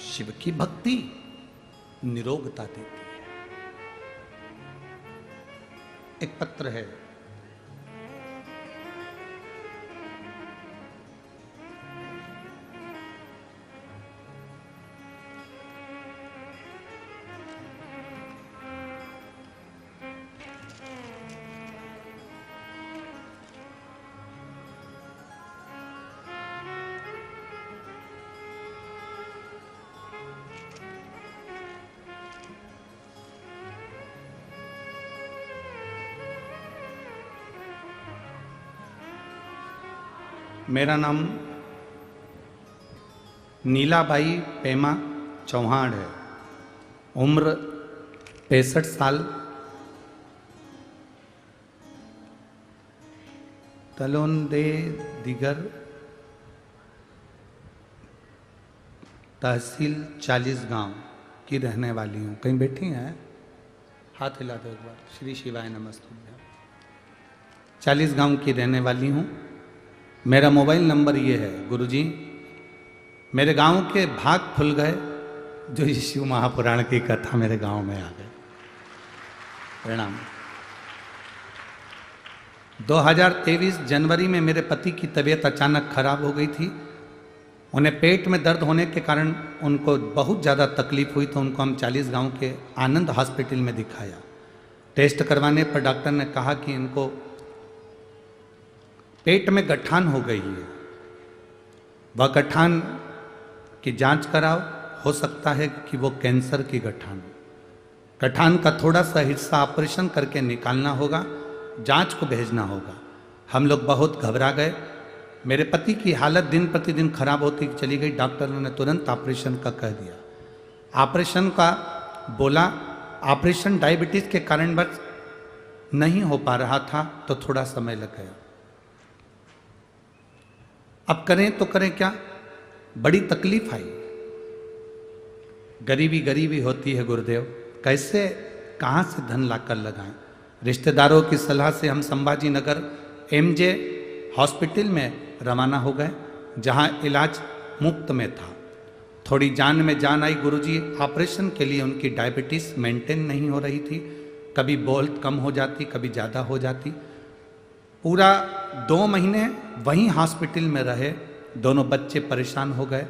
[SPEAKER 1] शिव की भक्ति निरोगता देती है। एक पत्र है, मेरा नाम नीलाबाई पेमा चौहान है। उम्र 65 साल। तलोंदे दिगर, तहसील 40 गांव की रहने वाली हूँ। कहीं बैठी हैं? हाथ हिला दो एक बार। श्री शिवाय नमस्तुभ्यं। 40 गांव की रहने वाली हूँ। मेरा मोबाइल नंबर ये है। गुरुजी, मेरे गांव के भाग खुल गए जो ये शिव महापुराण की कथा मेरे गांव में आ गई। प्रणाम। 2023 जनवरी में मेरे पति की तबीयत अचानक खराब हो गई थी। उन्हें पेट में दर्द होने के कारण उनको बहुत ज़्यादा तकलीफ हुई, तो उनको हम 40 गांव के आनंद हॉस्पिटल में दिखाया। टेस्ट करवाने पर डॉक्टर ने कहा कि इनको पेट में गठान हो गई है, वह गठान की जांच कराओ, हो सकता है कि वो कैंसर की गठान। गठान का थोड़ा सा हिस्सा ऑपरेशन करके निकालना होगा, जांच को भेजना होगा। हम लोग बहुत घबरा गए। मेरे पति की हालत दिन प्रतिदिन खराब होती चली गई। डॉक्टरों ने तुरंत ऑपरेशन का कह दिया। ऑपरेशन का बोला, ऑपरेशन डायबिटीज के कारण बस नहीं हो पा रहा था, तो थोड़ा समय लग गया। अब करें तो करें क्या? बड़ी तकलीफ आई। गरीबी गरीबी होती है गुरुदेव, कैसे कहाँ से धन लाकर लगाएं? रिश्तेदारों की सलाह से हम संभाजी नगर एमजे हॉस्पिटल में रवाना हो गए, जहाँ इलाज मुफ्त में था। थोड़ी जान में जान आई गुरुजी। ऑपरेशन के लिए उनकी डायबिटीज मेंटेन नहीं हो रही थी, कभी बहुत कम हो जाती, कभी ज़्यादा हो जाती। पूरा 2 महीने वहीं हॉस्पिटल में रहे। दोनों बच्चे परेशान हो गए।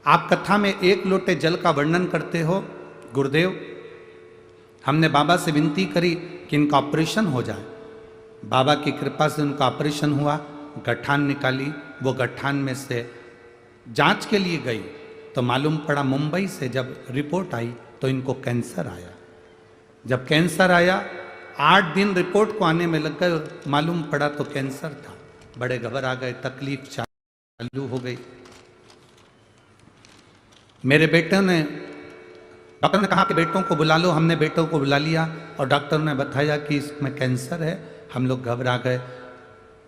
[SPEAKER 1] आप कथा में 1 लोटे जल का वर्णन करते हो गुरुदेव। हमने बाबा से विनती करी कि इनका ऑपरेशन हो जाए। बाबा की कृपा से उनका ऑपरेशन हुआ, गठान निकाली। वो गठान में से जांच के लिए गई तो मालूम पड़ा, मुंबई से जब रिपोर्ट आई तो इनको कैंसर आया। जब कैंसर आया, 8 दिन रिपोर्ट को आने में लग गए और मालूम पड़ा तो कैंसर था। बड़े घबरा गए, तकलीफ चालू हो गई। मेरे बेटे ने, डॉक्टर ने कहा कि बेटों को बुला लो। हमने बेटों को बुला लिया और डॉक्टर ने बताया कि इसमें कैंसर है। हम लोग घबरा गए।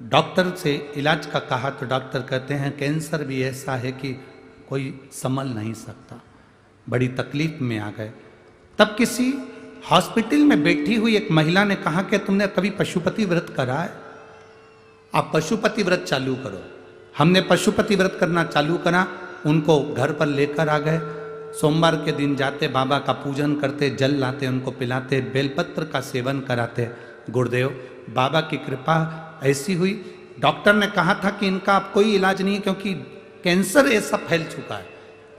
[SPEAKER 1] डॉक्टर से इलाज का कहा तो डॉक्टर कहते हैं कैंसर भी ऐसा है कि कोई संभल नहीं सकता। बड़ी तकलीफ में आ गए। तब किसी हॉस्पिटल में बैठी हुई एक महिला ने कहा कि तुमने कभी पशुपति व्रत करा है? आप पशुपति व्रत चालू करो। हमने पशुपति व्रत करना चालू करा। उनको घर पर लेकर आ गए। सोमवार के दिन जाते, बाबा का पूजन करते, जल लाते, उनको पिलाते, बेलपत्र का सेवन कराते। गुरुदेव, बाबा की कृपा ऐसी हुई। डॉक्टर ने कहा था कि इनका अब कोई इलाज नहीं है क्योंकि कैंसर ऐसा फैल चुका है।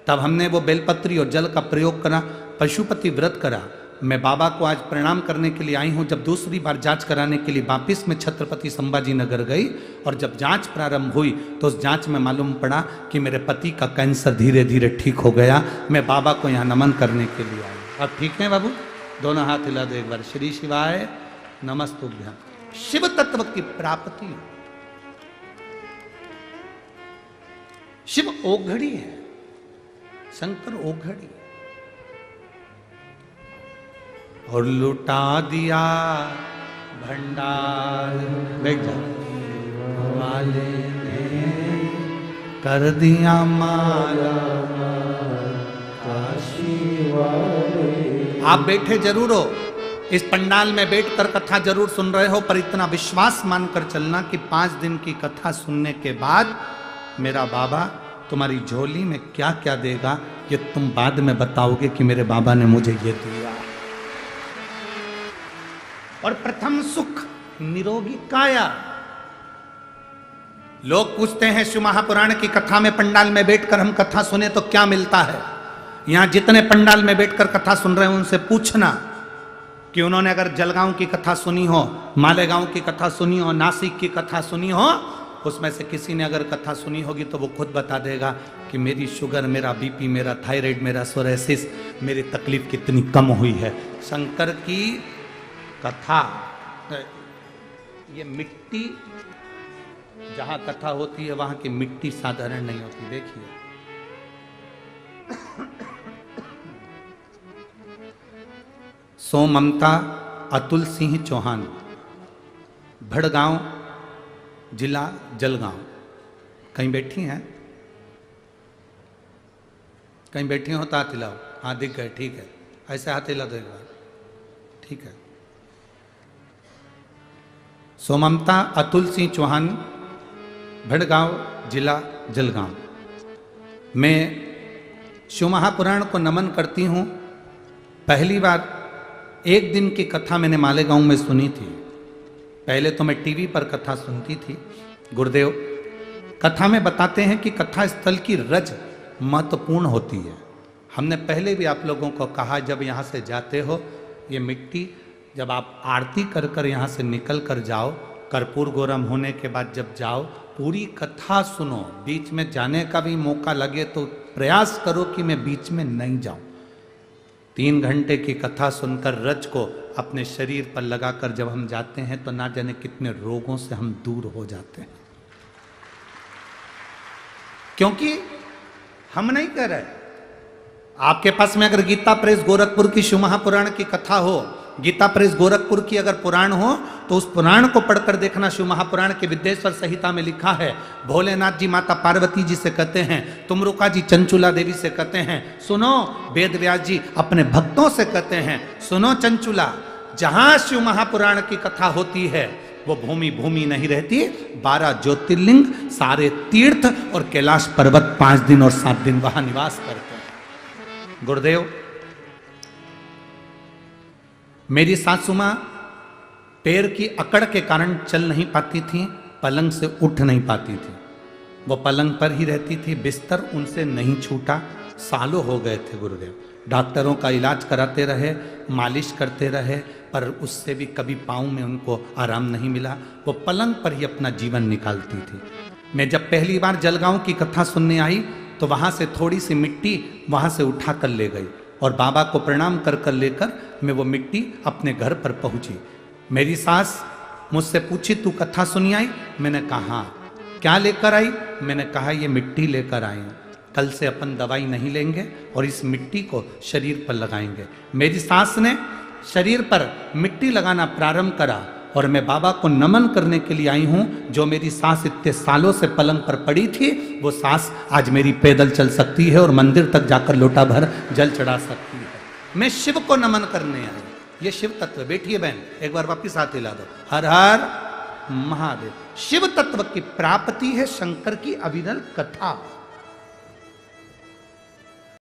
[SPEAKER 1] तब हमने वो बेलपत्री और जल का प्रयोग करा, पशुपति व्रत करा। मैं बाबा को आज प्रणाम करने के लिए आई हूँ। जब दूसरी बार जांच कराने के लिए वापिस में छत्रपति संभाजी नगर गई और जब जांच प्रारंभ हुई तो उस जांच में मालूम पड़ा कि मेरे पति का कैंसर धीरे धीरे ठीक हो गया। मैं बाबा को यहाँ नमन करने के लिए आई। अब ठीक है बाबू? दोनों हाथ हिला दो एक बार। श्री शिवाय नमस्तुभ्यं। शिव तत्व की प्राप्ति। शिव ओघड़ी है, शंकर ओघड़ी। और लुटा दिया भंडार वाले ने, कर दिया माला काशी वाले। आप बैठे जरूर हो, इस पंडाल में बैठकर कथा जरूर सुन रहे हो, पर इतना विश्वास मानकर चलना कि 5 दिन की कथा सुनने के बाद मेरा बाबा तुम्हारी झोली में क्या क्या देगा ये तुम बाद में बताओगे कि मेरे बाबा ने मुझे ये दिया। और प्रथम सुख निरोगी काया। लोग पूछते हैं शिव महापुराण की कथा में पंडाल में बैठकर हम कथा सुने तो क्या मिलता है। यहां जितने पंडाल में बैठकर कथा सुन रहे हैं उनसे पूछना कि उन्होंने अगर जलगांव की कथा सुनी हो, मालेगांव की कथा सुनी हो, नासिक की कथा सुनी हो, उसमें से किसी ने अगर कथा सुनी होगी तो वो खुद बता देगा कि मेरी शुगर, मेरा बीपी, मेरा थायराइड, मेरा सोरेसिस, मेरी तकलीफ कितनी कम हुई है। शंकर की कथा, ये मिट्टी जहां कथा होती है वहां की मिट्टी साधारण नहीं होती। देखिए सो ममता अतुल सिंह चौहान, भड़गांव जिला जलगांव। कहीं बैठी हैं? कहीं बैठी हो तो हाथ हिलाओ। हाँ दिख गए, ठीक है, ऐसे हाथ हिला दो एक बार, ठीक है। सोममता अतुल सिंह चौहान, भड़गांव जिला जलगांव। मैं शिव महापुराण को नमन करती हूँ। पहली बार एक दिन की कथा मैंने मालेगांव में सुनी थी। पहले तो मैं टीवी पर कथा सुनती थी। गुरुदेव कथा में बताते हैं कि कथा स्थल की रज महत्वपूर्ण होती है। हमने पहले भी आप लोगों को कहा, जब यहाँ से जाते हो ये मिट्टी, जब आप आरती कर कर यहाँ से निकल कर जाओ, कर्पूर गौरम होने के बाद जब जाओ, पूरी कथा सुनो। बीच में जाने का भी मौका लगे तो प्रयास करो कि मैं बीच में नहीं जाऊं। 3 घंटे की कथा सुनकर रज को अपने शरीर पर लगाकर जब हम जाते हैं तो ना जाने कितने रोगों से हम दूर हो जाते हैं। क्योंकि हम नहीं कर रहे। आपके पास में अगर गीता प्रेस गोरखपुर की शिव महापुराण की कथा हो, गीता प्रेस गोरखपुर की अगर पुराण हो, तो उस पुराण को पढ़कर देखना। शिव महापुराण के विद्येश्वर संहिता में लिखा है, भोलेनाथ जी माता पार्वती जी से कहते हैं, तुमरुका जी चंचुला देवी से कहते हैं, सुनो वेद व्यास जी अपने भक्तों से कहते हैं, सुनो चंचुला, जहां शिव महापुराण की कथा होती है वो भूमि भूमि नहीं रहती। 12 ज्योतिर्लिंग, सारे तीर्थ और कैलाश पर्वत 5 दिन और 7 दिन वहां निवास करते हैं। गुरुदेव मेरी सासू मां पैर की अकड़ के कारण चल नहीं पाती थी, पलंग से उठ नहीं पाती थी। वो पलंग पर ही रहती थी, बिस्तर उनसे नहीं छूटा। सालों हो गए थे गुरुदेव, डॉक्टरों का इलाज कराते रहे, मालिश करते रहे, पर उससे भी कभी पाँव में उनको आराम नहीं मिला। वो पलंग पर ही अपना जीवन निकालती थी। मैं जब पहली बार जलगांव की कथा सुनने आई तो वहाँ से थोड़ी सी मिट्टी वहाँ से उठा कर ले गई और बाबा को प्रणाम कर कर लेकर मैं वो मिट्टी अपने घर पर पहुँची। मेरी सास मुझसे पूछी, तू कथा सुनी आई? मैंने कहा क्या लेकर आई? मैंने कहा ये मिट्टी लेकर आई हूँ, कल से अपन दवाई नहीं लेंगे और इस मिट्टी को शरीर पर लगाएंगे। मेरी सास ने शरीर पर मिट्टी लगाना प्रारंभ करा और मैं बाबा को नमन करने के लिए आई हूँ। जो मेरी सास इतने सालों से पलंग पर पड़ी थी, वो सास आज मेरी पैदल चल सकती है और मंदिर तक जाकर लोटा भर जल चढ़ा सकती है। मैं शिव को नमन करने आई। ये शिव तत्व। बैठिए बहन, एक बार वापिस हाथ हिला दो। हर हर महादेव। शिव तत्व की प्राप्ति है शंकर की अविरल कथा।